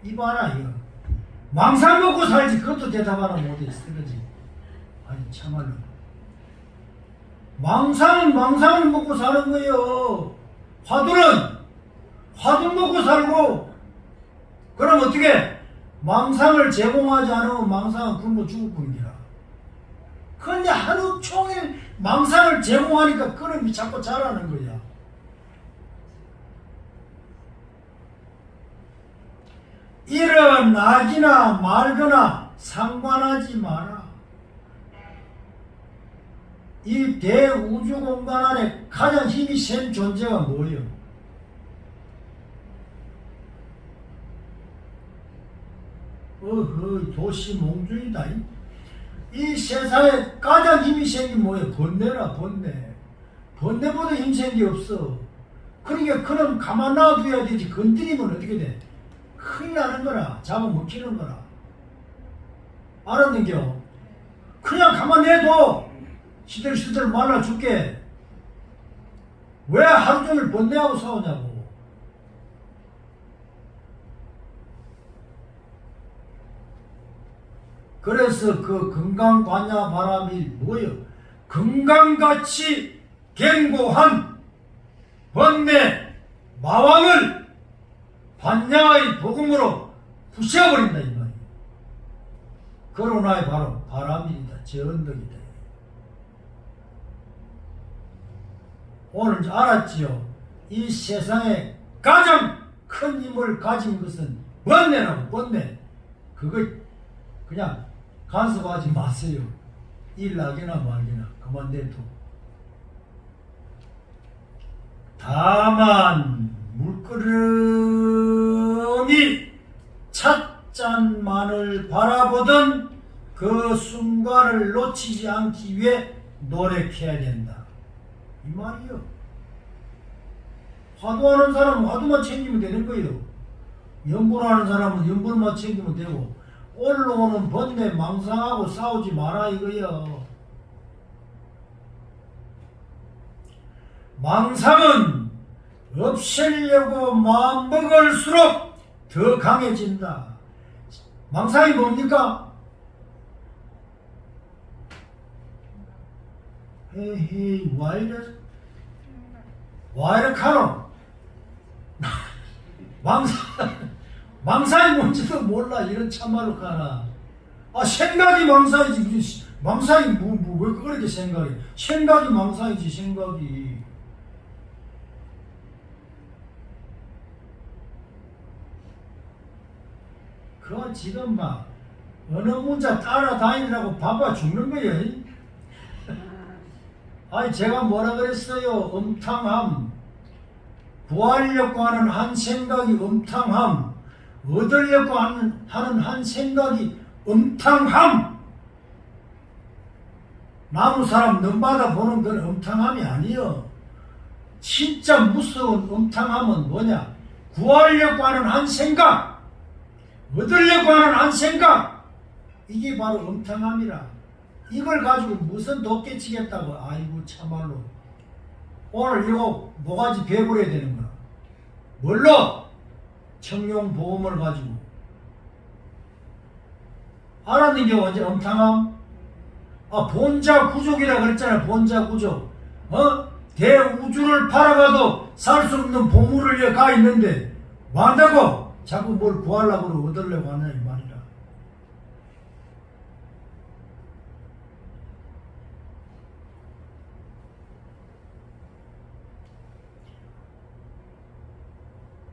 Speaker 1: 이봐라 이거. 망상 먹고 살지. 그것도 대답하나 못했어. 그러지? 아니 참말로. 망상은 망상을 먹고 사는 거예요. 화두는 화두 먹고 살고. 그럼 어떻게? 망상을 제공하지 않으면 망상은 굶어 죽을 뿐이라. 그런데 하루 종일 망상을 제공하니까 그놈이 자꾸 자라는 거야. 일어나기나 말거나 상관하지 마라. 이 대우주 공간 안에 가장 힘이 센 존재가 뭐예요? 도시 몽중이다. 이 세상에 가장 힘이 센 게 뭐예요? 번뇌라, 번뇌. 번뇌보다 힘 센 게 없어. 그러니까 그놈 가만 놔둬야 되지. 건드리면 어떻게 돼? 큰일 나는 거라. 잡아먹히는 거라. 알았는겨? 그냥 가만 내둬. 시들시들 말라 죽게. 왜 하루 종일 번뇌하고 싸우냐고. 그래서 그 금강관야 바람이 뭐예요? 금강같이 견고한 번뇌 마왕을 반야의 복음으로 부셔버린다 이 말이에요. 그러나의 바로 바람이다. 저 언덕이다. 오늘 알았지요? 이 세상에 가장 큰 힘을 가진 것은 번뇌라고. 번뇌. 그거 그냥 간섭하지 마세요. 일나기나 말기나 그만 내둬. 다만 물끄러미 찻잔만을 바라보던 그 그 순간을 놓치지 않기 위해 노력해야 된다. 이 말이요. 화두하는 사람은 화두만 챙기면 되는 거예요. 연불하는 사람은 연불만 챙기면 되고, 올라오는 번뇌 망상하고 싸우지 마라 이거요. 망상은 없애려고 마음먹을수록 더 강해진다. 망상이 뭡니까? 헤이 와이래 카노 망상이 뭔지도 몰라. 이런 참말로 가나. 생각이 망상이지. 망상이 왜 그렇게 생각이 망상이지. 생각이 그건 지금 막 어느 문자 따라다니라고 바빠 죽는 거예요. 제가 뭐라 그랬어요? 음탕함. 구하려고 하는 한 생각이 음탕함. 얻으려고 하는 한 생각이 음탕함. 나무 사람 넘바다 보는 건 음탕함이 아니요. 진짜 무서운 음탕함은 뭐냐? 구하려고 하는 한 생각, 얻으려고 하는 한 생각, 이게 바로 음탕함이라. 이걸 가지고 무슨 덕게 치겠다고. 아이고 참말로. 오늘 이거 뭐가지 배워야 되는 거야. 뭘로? 청룡보험을 가지고. 알았는 게 완전 음탕함? 본자구족이라 그랬잖아요. 본자구족. 대우주를 팔아가도 살 수 없는 보물을 가 있는데 뭐 한다고? 자꾸 뭘 구하려고 얻으려고 하냐 이 말이라.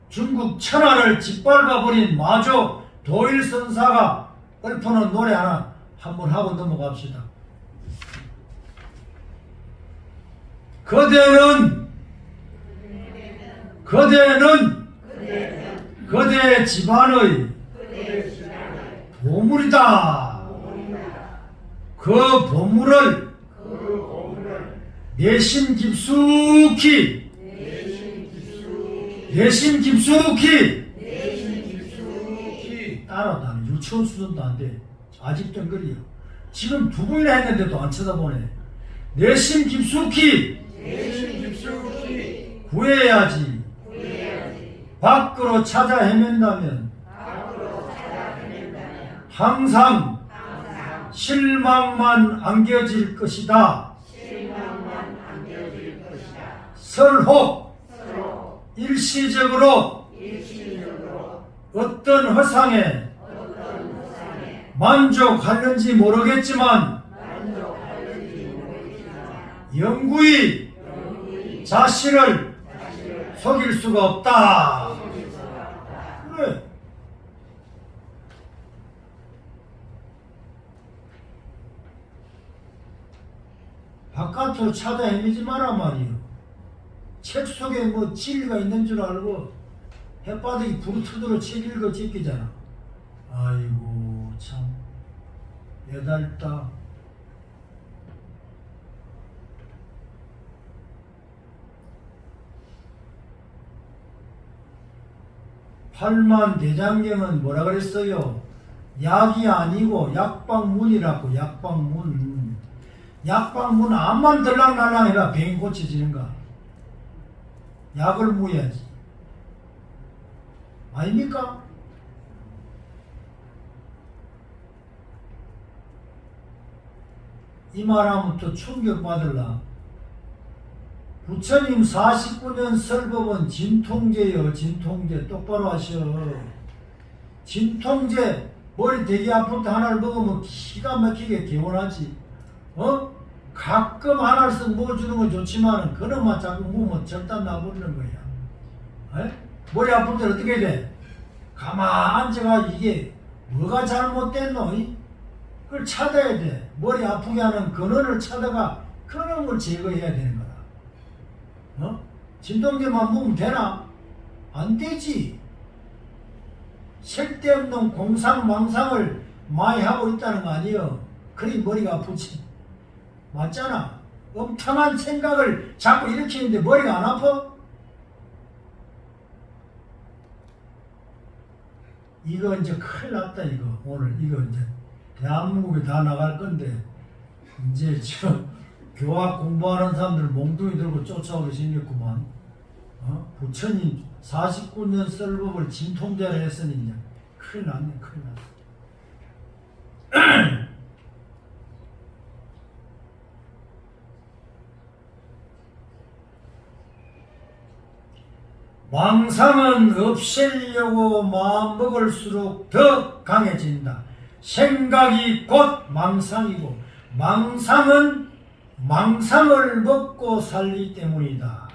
Speaker 1: 중국 천하를 짓밟아버린 마조 도일선사가 읊어놓은 노래 하나 한번 하고 넘어갑시다. 거대 집안의 보물이다. 그 보물을 내심 깊숙이 따라다니. 유치원 수준도 안 돼. 아직도 거리야. 지금 두 번이나 했는데도 안 쳐다보네. 내심 깊숙이 구해야지. 밖으로 찾아 헤맨다면 항상 실망만 안겨질 것이다. 설혹 일시적으로 어떤 허상에 만족하는지 모르겠지만 영구히 자신을 속일 수가 없다. 그래. 바깥으로 찾아 헤매지 마라 말이요. 책 속에 뭐 진리가 있는 줄 알고 햇바닥이 부르트도록 책 읽어 제끼잖아. 아이고 참 애달다. 팔만대장경은 뭐라 그랬어요? 약이 아니고 약방문이라고. 약방문. 약방문 암만 들락날락 해라 병이 고쳐지는가. 약을 무어야지. 아닙니까? 이 말하면 또 충격받을라. 부처님 49년 설법은 진통제요. 진통제 똑바로 하셔. 진통제 머리 되게 아플 때 하나를 먹으면 기가 막히게 개운하지. 가끔 하나씩 먹어주는 건 좋지만 그놈만 자꾸 먹으면 절단 나버리는 거야. 머리 아플 때 어떻게 해야 돼? 가만 앉아가 이게 뭐가 잘못됐노? 그걸 찾아야 돼. 머리 아프게 하는 근원을 찾아가 그놈을 제거해야 되는 거야. 진통제만 먹으면 되나? 안 되지. 쓸데없는 공상망상을 많이 하고 있다는 거 아니에요. 그리 머리가 아프지. 맞잖아. 엉뚱한 생각을 자꾸 일으키는데 머리가 안 아파? 이거 이제 큰일 났다, 이거. 오늘 이거 이제 대한민국에 다 나갈 건데 이제 저 교학 공부하는 사람들 몽둥이 들고 쫓아오게 생겼구만. 부처님 49년 썰법을 진통제를 했으니 이제 큰일 났네, 큰일 났어. 망상은 없애려고 마음먹을수록 더 강해진다. 생각이 곧 망상이고 망상은 망상을 먹고 살기 때문이다.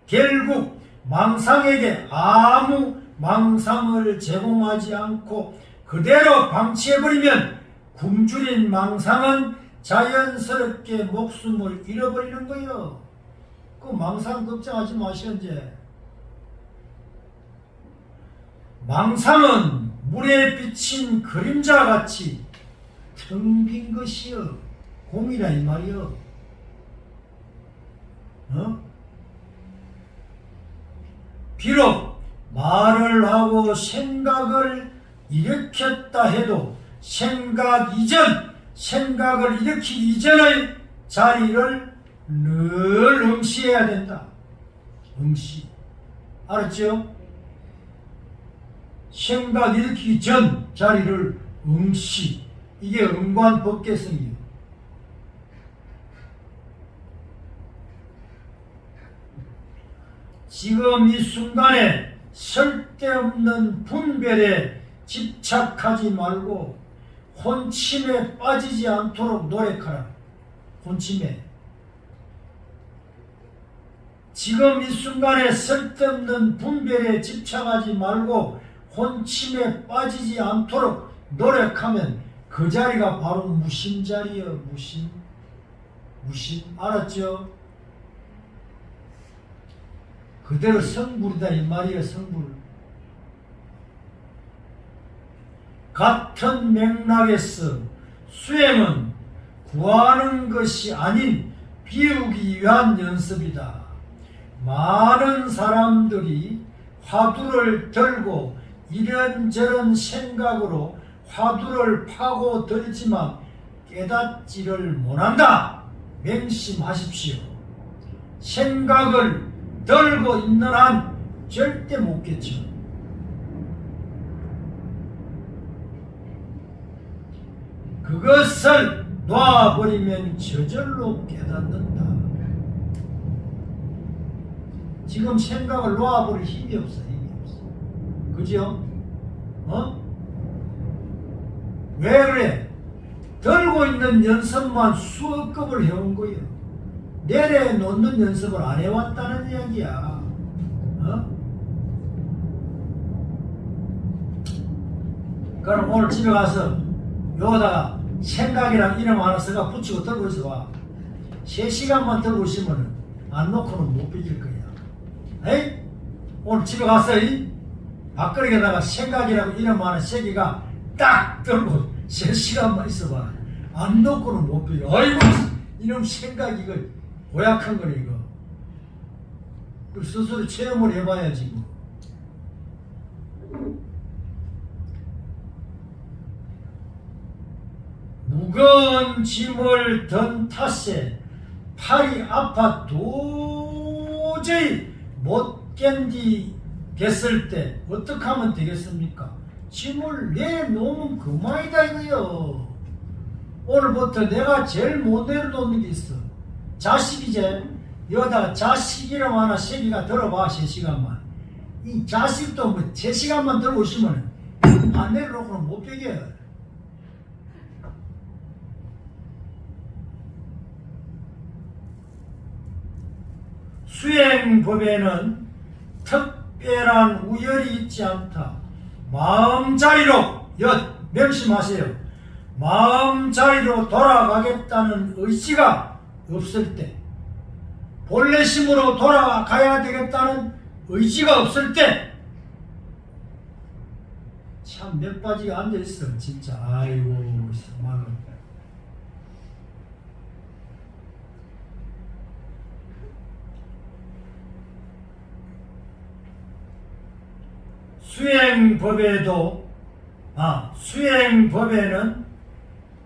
Speaker 1: 결국 망상에게 아무 망상을 제공하지 않고 그대로 방치해버리면 굶주린 망상은 자연스럽게 목숨을 잃어버리는 거예요. 그 망상 걱정하지 마시오. 이제 망상은 물에 비친 그림자같이 텅 빈 것이여. 공이라 이 말이여. 비록 말을 하고 생각을 일으켰다 해도 생각을 일으키기 이전의 자리를 늘 응시해야 된다. 응시. 알았죠? 생각 일으키기 전 자리를 응시. 이게 응관법계성이에요. 지금 이 순간에 쓸데없는 분별에 집착하지 말고 혼침에 빠지지 않도록 노력하라. 혼침에. 지금 이 순간에 쓸데없는 분별에 집착하지 말고 혼침에 빠지지 않도록 노력하면 그 자리가 바로 무심 자리예요. 무심. 알았죠? 그대로 성불이다 이 말이에요. 성불. 같은 맥락에서 수행은 구하는 것이 아닌 비우기 위한 연습이다. 많은 사람들이 화두를 들고 이런저런 생각으로 화두를 파고들지만 깨닫지를 못한다. 명심하십시오. 생각을 들고 있는 한 절대 못 깨쳐. 그것을 놔버리면 저절로 깨닫는다. 지금 생각을 놔버릴 힘이 없어. 그죠? 왜 그래? 들고 있는 연습만 수억 급을 해온 거예요. 내려놓는 연습을 안 해왔다는 이야기야. 그럼 오늘 집에 가서 여기다가 생각이랑 이름 하나 써가 붙이고 들고 있어봐. 3시간만 들고 있으면 안 놓고는 못 비길 거야. 에이? 오늘 집에 가서 밥그릇에다가 생각이라고 이름 하나 새기가 딱 들고 3시간만 있어봐. 안 놓고는 못 비겨. 아이고 이놈 생각 이거 고약한 거네 이거. 그 스스로 체험을 해봐야지 뭐. 무거운 짐을 든 탓에 팔이 아파 도저히 못 견디겠을 때 어떻게 하면 되겠습니까? 짐을 내놓으면 그만이다 이거요. 오늘부터 내가 제일 못 내려놓는 게 있어. 자식이제. 여기다가 자식이라고 하나 새기가 들어봐. 3시간만. 이 자식도 뭐 3시간만 들고 있으면 안 내려놓고는 못 베겨. 수행법에는 특별한 우열이 있지 않다. 마음자리로 명심하세요. 마음자리로 돌아가겠다는 의지가 없을 때, 본래심으로 돌아가야 되겠다는 의지가 없을 때 참 맥빠지게 앉아있어 진짜. 아이고 정말로. 수행법에는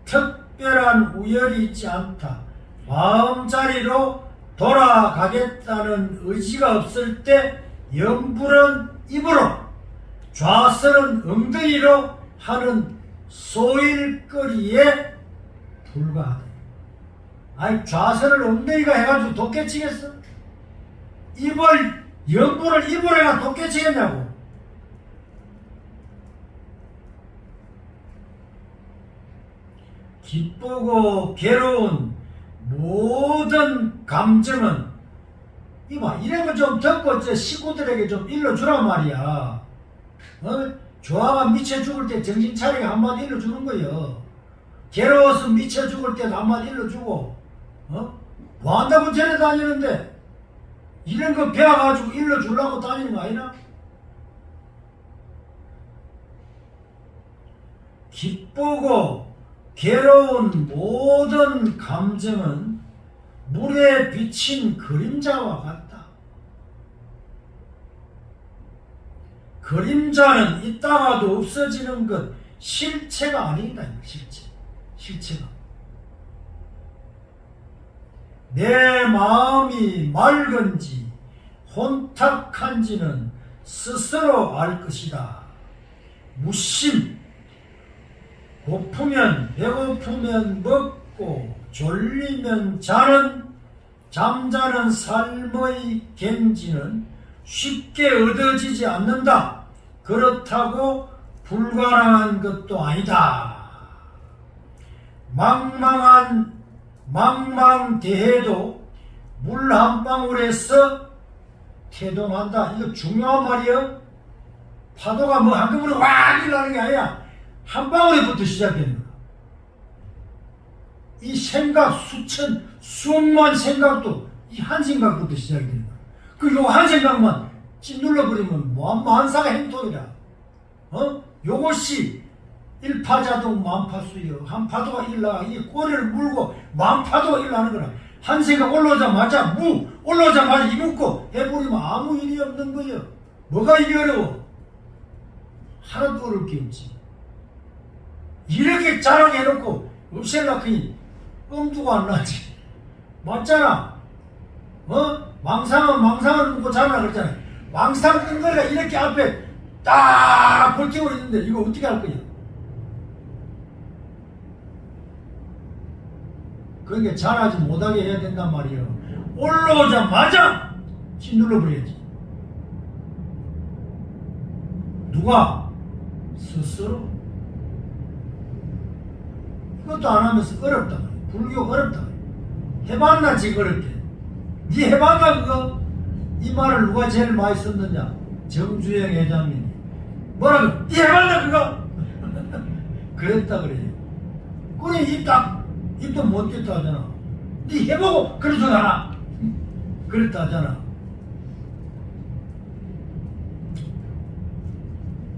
Speaker 1: 특별한 우열이 있지 않다. 마음자리로 돌아가겠다는 의지가 없을 때 염불은 입으로, 좌선은 엉덩이로 하는 소일거리에 불과하다. 아니 좌선을 엉덩이가 해가지고 독개치겠어? 염불을 입으로 해가 독개치겠냐고. 기쁘고 괴로운 모든 감정은 이봐 이런 거 좀 듣고 식구들에게 좀 일러주란 말이야. 좋아가 미쳐 죽을 때 정신 차리게 한마디 일러주는 거예요. 괴로워서 미쳐 죽을 때도 한마디 일러주고. 뭐 한다고 전에 다니는데 이런 거 배워가지고 일러주려고 다니는 거 아니나? 기쁘고 괴로운 모든 감정은 물에 비친 그림자와 같다. 그림자는 있다가도 없어지는 것, 실체가 아니다. 실체가. 내 마음이 맑은지 혼탁한지는 스스로 알 것이다. 무심, 고프면 배고프면 먹고 졸리면 자는 잠자는 삶의 갱지는 쉽게 얻어지지 않는다. 그렇다고 불가능한 것도 아니다. 망망대해도 물 한 방울에서 태동한다. 이거 중요한 말이에요. 파도가 뭐 한꺼번에 와 일어나는 게 아니야. 한 방울에부터 시작되는 거야. 이 생각 수억만 생각도 이 한 생각부터 시작이 되는 거야. 그 요 한 생각만 찌눌러버리면 만사가 행통이라. 요것이 일파자동 만파수여. 한 파도가 일어나 이 꼬리를 물고 만파도가 일어나는 거라. 한 생각 올라오자마자 올라오자마자 이 묶고 해버리면 아무 일이 없는 거예요. 뭐가 이게 어려워? 하나도 어려울 게 없지. 이렇게 자랑해놓고 없앨라크니 엄두가 안 나지. 맞잖아. 망상은 묻고 자라 그랬잖아. 망상 뜬거리가 이렇게 앞에 딱 걸치고 있는데 이거 어떻게 할 거냐. 그러니까 잘하지 못하게 해야 된단 말이에요. 올라오자마자 짓눌러버려야지. 누가? 스스로. 그것도 안 하면서 어렵다. 불교 어렵다. 해봤나 지금 어렵게. 니 해봤나 그거? 이 말을 누가 제일 많이 썼느냐? 정주영 회장님이. 뭐라고? 니 해봤나 그거? 그랬다 그래요. 그래 입도 못 댔다 하잖아. 니 해보고 그러지도 않아. 그랬다 하잖아.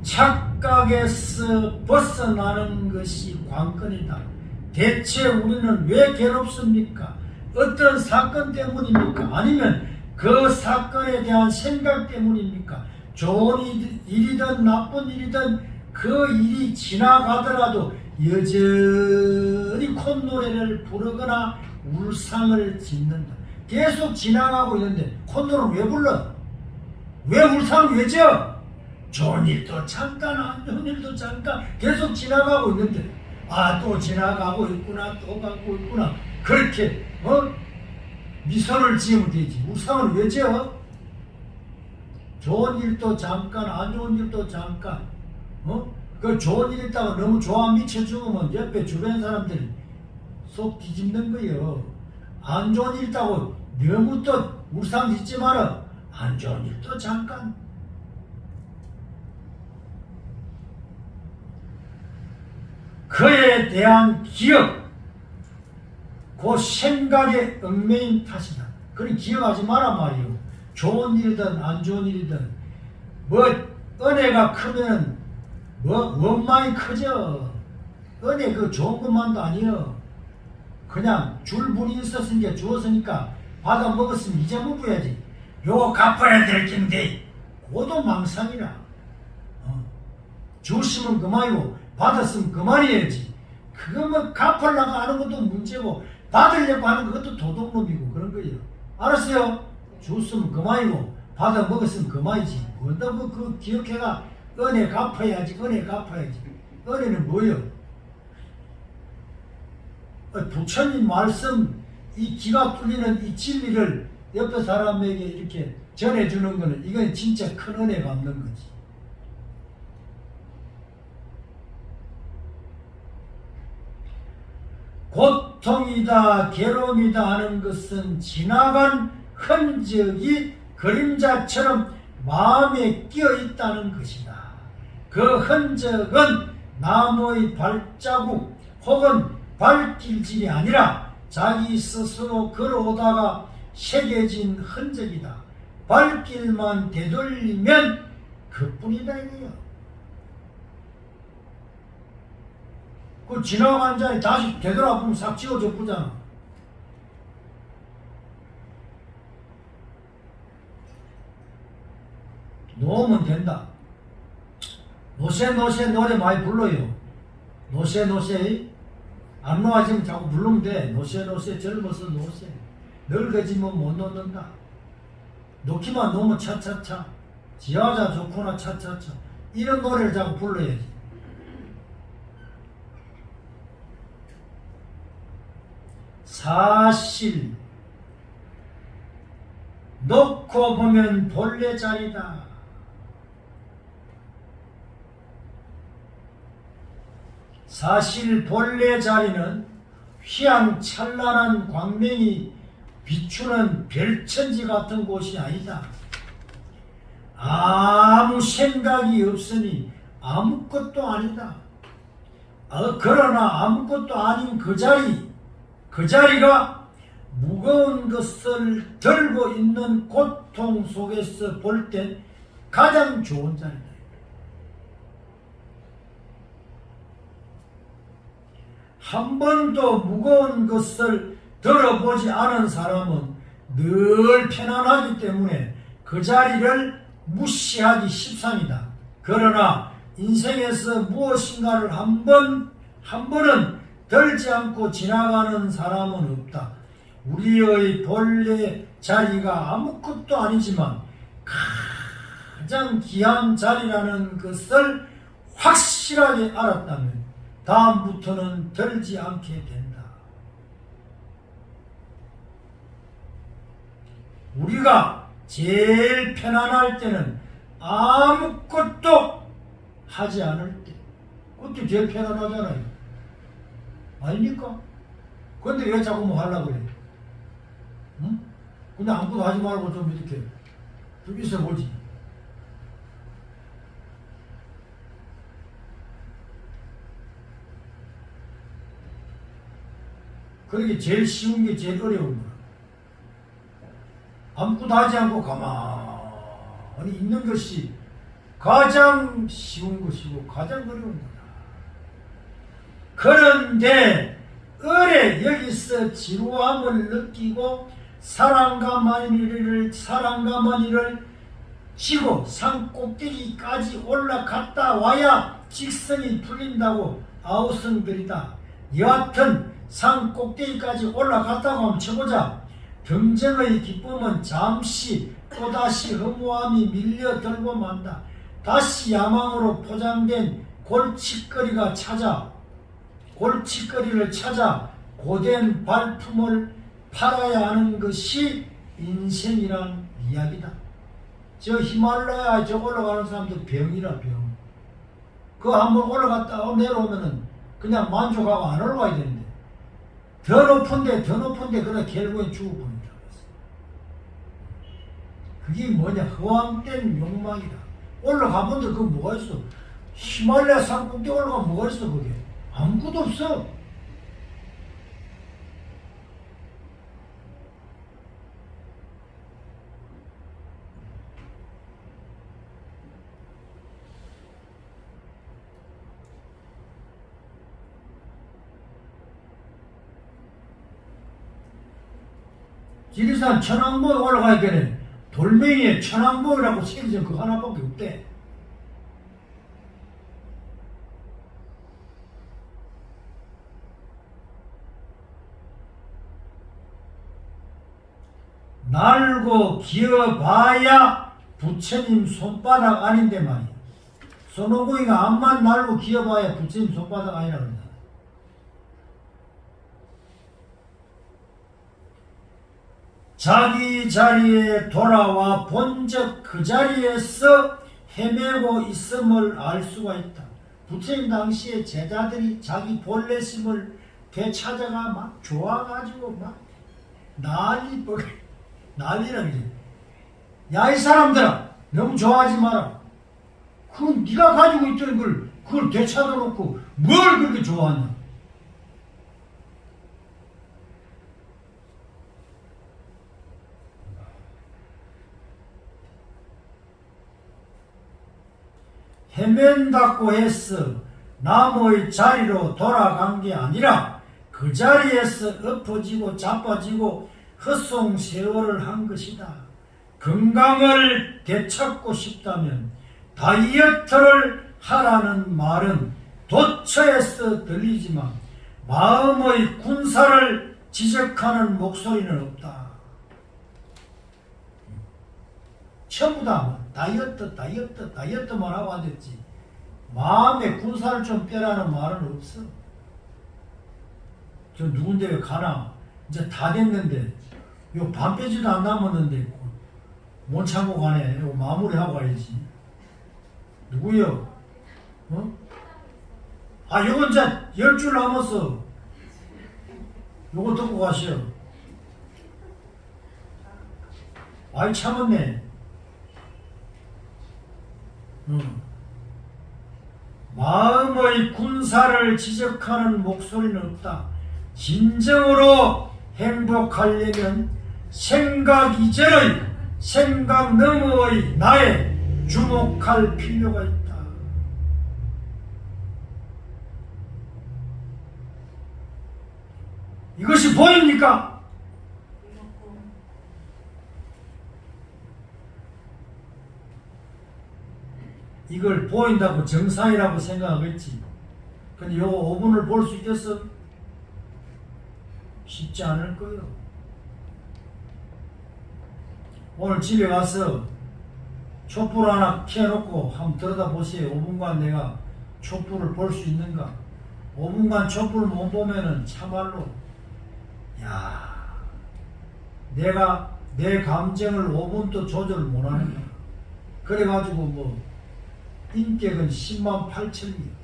Speaker 1: 착각에서 벗어나는 것이 관건이다. 대체 우리는 왜 괴롭습니까? 어떤 사건 때문입니까? 아니면 그 사건에 대한 생각 때문입니까? 좋은 일이든 나쁜 일이든 그 일이 지나가더라도 여전히 콧노래를 부르거나 울상을 짓는다. 계속 지나가고 있는데 콧노래를 왜 불러? 왜 울상을 왜 지어? 좋은 일도 잠깐 안 좋은 일도 잠깐 계속 지나가고 있는데 또 지나가고 있구나 또 가고 있구나 그렇게 미소를 지으면 되지. 울상을 왜 지어? 좋은 일도 잠깐 안 좋은 일도 잠깐 그 좋은 일 있다가 너무 좋아 미쳐 죽으면 옆에 주변 사람들이 속 뒤집는 거예요. 안 좋은 일 있다고 너무 또 울상 짓지 마라. 안 좋은 일도 잠깐. 그에 대한 기억, 그 생각의 얽매인 탓이다. 그걸 기억하지 마란 말이요. 좋은 일이든 안 좋은 일이든 뭐 은혜가 크면 원망이 커져. 은혜 그 좋은 것만도 아니여. 그냥 줄 분이 있었으니까 주었으니까 받아 먹었으면 이제 먹어야지. 요거 갚아야 될 텐데 그것도 망상이라. 주시면 그만이고 받았으면 그만이야지. 그거 뭐 갚으려고 하는 것도 문제고 받으려고 하는 것도 도둑놈이고 그런 거예요. 알았어요? 줬으면 그만이고 받아 먹었으면 그만이지. 뭔가 그 기억해가 은혜 갚아야지. 은혜 갚아야지. 은혜는 뭐예요? 부처님 말씀 이 기가 뚫리는 이 진리를 옆에 사람에게 이렇게 전해주는 거는 이건 진짜 큰 은혜 갚는 거지. 고통이다 괴로움이다 하는 것은 지나간 흔적이 그림자처럼 마음에 끼어 있다는 것이다. 그 흔적은 나무의 발자국 혹은 발길질이 아니라 자기 스스로 걸어오다가 새겨진 흔적이다. 발길만 되돌리면 그뿐이다 이거야. 그 지나간 자에 다시 되돌아보면 싹 지워져 보잖아. 놓으면 된다. 노세 노래 많이 불러요. 노세 안 놓아지면 자꾸 부르면 돼. 노세 젊어서 노세. 늙어지면 못 놓는다. 놓기만 놓으면 차차차. 지하자 좋구나 차차차. 이런 노래를 자꾸 불러야지. 사실 놓고 보면 본래 자리다. 사실 본래 자리는 휘황찬란한 광명이 비추는 별천지 같은 곳이 아니다. 아무 생각이 없으니 아무것도 아니다. 그러나 아무것도 아닌 그 자리가 무거운 것을 들고 있는 고통 속에서 볼 때 가장 좋은 자리다. 한 번도 무거운 것을 들어보지 않은 사람은 늘 편안하기 때문에 그 자리를 무시하기 십상이다. 그러나 인생에서 무엇인가를 한 번은 들지 않고 지나가는 사람은 없다. 우리의 본래 자리가 아무것도 아니지만 가장 귀한 자리라는 것을 확실하게 알았다면 다음부터는 들지 않게 된다. 우리가 제일 편안할 때는 아무것도 하지 않을 때, 그것도 제일 편안하잖아요. 아닙니까? 근데 왜 자꾸 뭐 하려고 그래? 응? 그냥 아무것도 하지 말고 좀 이렇게 좀 있어보지. 그러게 제일 쉬운 게 제일 어려운 거야. 아무것도 하지 않고 가만히 있는 것이 가장 쉬운 것이고 가장 어려운 거다. 그런데 여기서 지루함을 느끼고 사랑가마니를 지고 산 꼭대기까지 올라갔다 와야 직성이 풀린다고 아우성들이다. 여하튼 산 꼭대기까지 올라갔다고 한번 쳐보자. 경쟁의 기쁨은 잠시 또다시 허무함이 밀려들고 만다. 다시 야망으로 포장된 골칫거리를 찾아 고된 발품을 팔아야 하는 것이 인생이란 이야기다. 저 히말라야 저 올라가는 사람들 병이라 병. 그거 한번 올라갔다 내려오면은 그냥 만족하고 안 올라가야 되는데 더 높은데 그러다 결국엔 죽어버린다. 그게 뭐냐? 허황된 욕망이다. 올라가본데 그거 뭐가 있어? 히말라야 산 꼭대기 올라가면 뭐가 있어 그게? 아무것도 없어. 지리산 천왕봉에 올라가야 되네. 돌멩이에 천왕봉이라고 새겨진 그거 하나밖에 없대. 날고 기어봐야 부처님 손바닥 아닌데 말이야. 손오공이가 암만 날고 기어봐야 부처님 손바닥 아니라 그런다. 자기 자리에 돌아와 본적 그 자리에서 헤매고 있음을 알 수가 있다. 부처님 당시에 제자들이 자기 본래심을 되찾아가 막 좋아가지고 막 난리라 그래. 야, 이 사람들아, 너무 좋아하지 마라. 그건 네가 가지고 있던 걸 그걸 되찾아 놓고 뭘 그렇게 좋아하냐. 헤맨다고 해서 남의 자리로 돌아간 게 아니라 그 자리에서 엎어지고 자빠지고 헛송세월을 한 것이다. 건강을 되찾고 싶다면 다이어트를 하라는 말은 도처에서 들리지만 마음의 군사를 지적하는 목소리는 없다. 전부 다 다이어트만 하고 앉았지. 마음의 군사를 좀 빼라는 말은 없어. 저 누군데 왜 가나? 이제 다 됐는데 요 반 빼지도 안 남았는데 못 참고 가네. 이거 마무리하고 가야지. 누구요? 어? 아, 요건 이제 10줄 남았어. 요거 듣고 가시오. 아이, 참았네. 마음의 군사를 지적하는 목소리는 없다. 진정으로 행복하려면 생각 이전의, 생각 너머의 나에 주목할 필요가 있다. 이것이 보입니까? 이걸 보인다고 정상이라고 생각하겠지. 근데 요거 5분을 볼 수 있겠어? 쉽지 않을 거예요. 오늘 집에 가서 촛불 하나 켜놓고 한번 들여다보세요. 5분간 내가 촛불을 볼 수 있는가? 5분간 촛불을 못 보면은 참말로 내가 내 감정을 5분도 조절 못하는 거야. 그래가지고 뭐 인격은 10만 8천이야.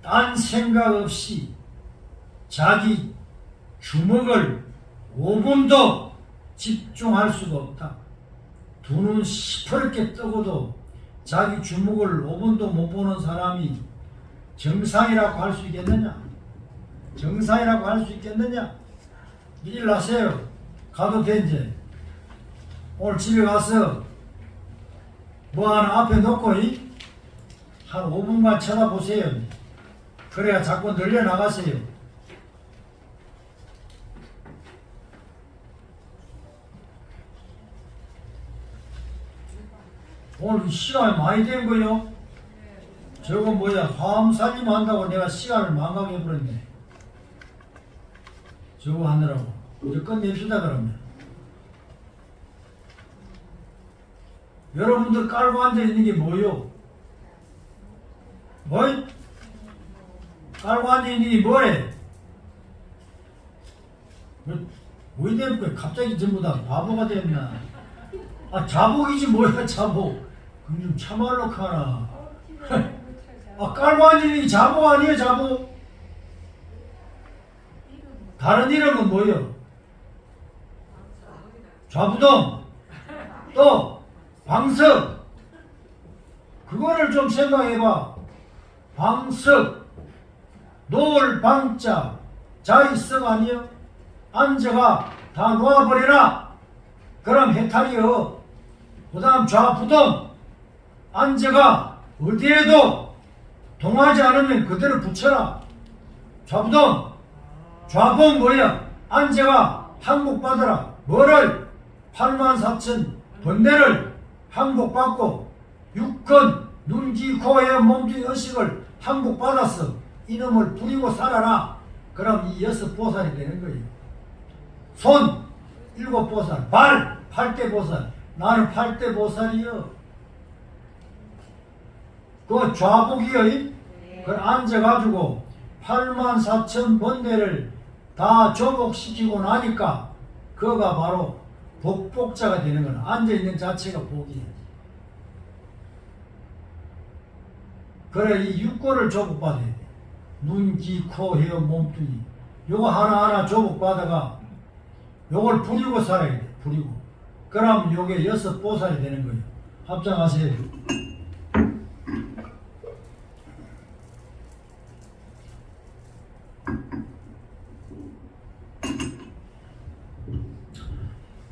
Speaker 1: 딴 생각 없이 자기 주먹을 5분도 집중할 수가 없다. 두 눈 시퍼렇게 뜨고도 자기 주먹을 5분도 못 보는 사람이 정상이라고 할 수 있겠느냐? 정상이라고 할 수 있겠느냐? 일 나세요. 가도 돼. 이제 오늘 집에 가서 뭐 하나 앞에 놓고 한 5분만 쳐다보세요. 그래야 자꾸 늘려나가세요. 오늘 시간이 많이 된 거요. 저거 뭐야, 화엄살림 한다고 내가 시간을 망각해버렸네. 저거 하느라고. 이제 끝냅시다. 그러면 여러분들 깔고 앉아있는 게 뭐요? 뭐이? 깔고 앉아있는 게 뭐래? 왜 이래? 갑자기 전부 다 바보가 됐나? 아, 자복이지 뭐야, 자복. 그럼 좀 참말로 하나. 아, 깔고 앉아있는 게 자복 아니에요, 자복? 다른 이름은 뭐요? 좌부동, 또 방석. 그거를 좀 생각해봐. 방석, 놓을 방자, 자의석 아니요? 앉아가 다 놓아버리라. 그럼 해탈이요. 그 다음 좌부동, 앉아가 어디에도 동하지 않으면 그대로 붙여라. 좌부동. 좌봉 뭐야? 안제가 항복받아라. 뭐를? 84,000 번뇌를 항복받고 육건 눈, 귀, 코, 에, 몸뚱이, 의식을 항복받았어. 이놈을 부리고 살아라. 그럼 이 6보살이 되는 거예요. 손 7보살, 발 8대 보살. 나는 8대 보살이요. 그 좌복이요. 그걸 앉아가지고 84,000 번뇌를 다 조복시키고 나니까 그거가 바로 복복자가 되는 거야. 앉아있는 자체가 복이야. 그래 이 육고를 조복받아야 돼. 눈, 귀, 코, 혀, 몸뚱이 요거 하나하나 조복받아가 요걸 부리고 살아야 돼. 부리고. 그럼 요게 6보살이 되는 거예요. 합장하세요.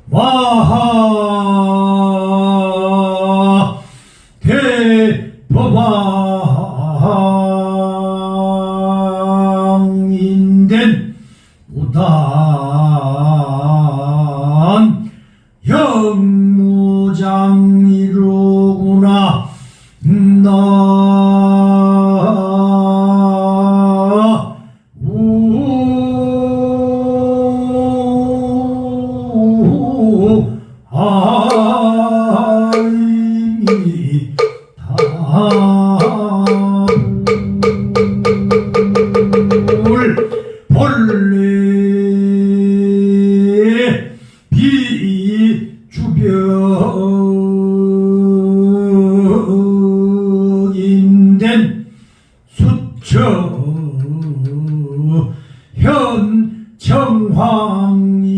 Speaker 1: 와하 대법왕인된 무단 영무장이로구나. 본래 비주벽인된 수처 현 정황이로구나.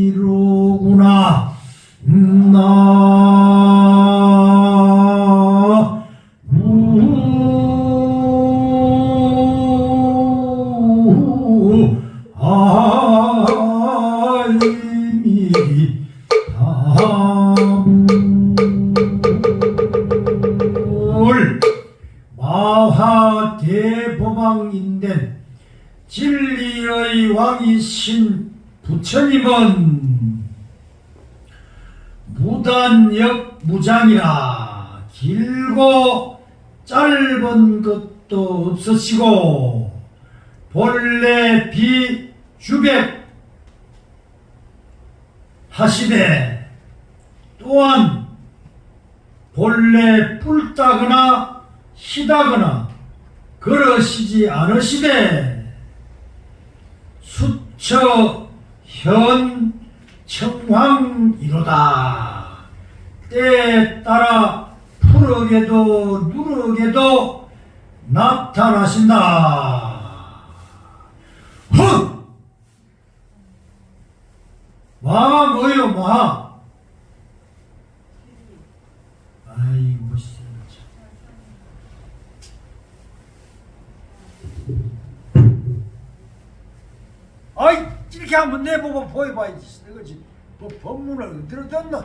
Speaker 1: 마하 대법왕인된 진리의 왕이신 부처님은 무단역 무장이라 길고 짧은 것도 없으시고 본래 비주백 하시되 또한 본래 뿔따거나 희다거나 그러시지 않으시되 수처 현 청황이로다. 때에 따라 푸르게도 누르게도 나타나신다. 헛! 마하 뭐요 마하? 아이 멋있어. 아이 이렇게 한번 내보고 보여봐야지. 이거지. 뭐 법문을 어디로 뒀노?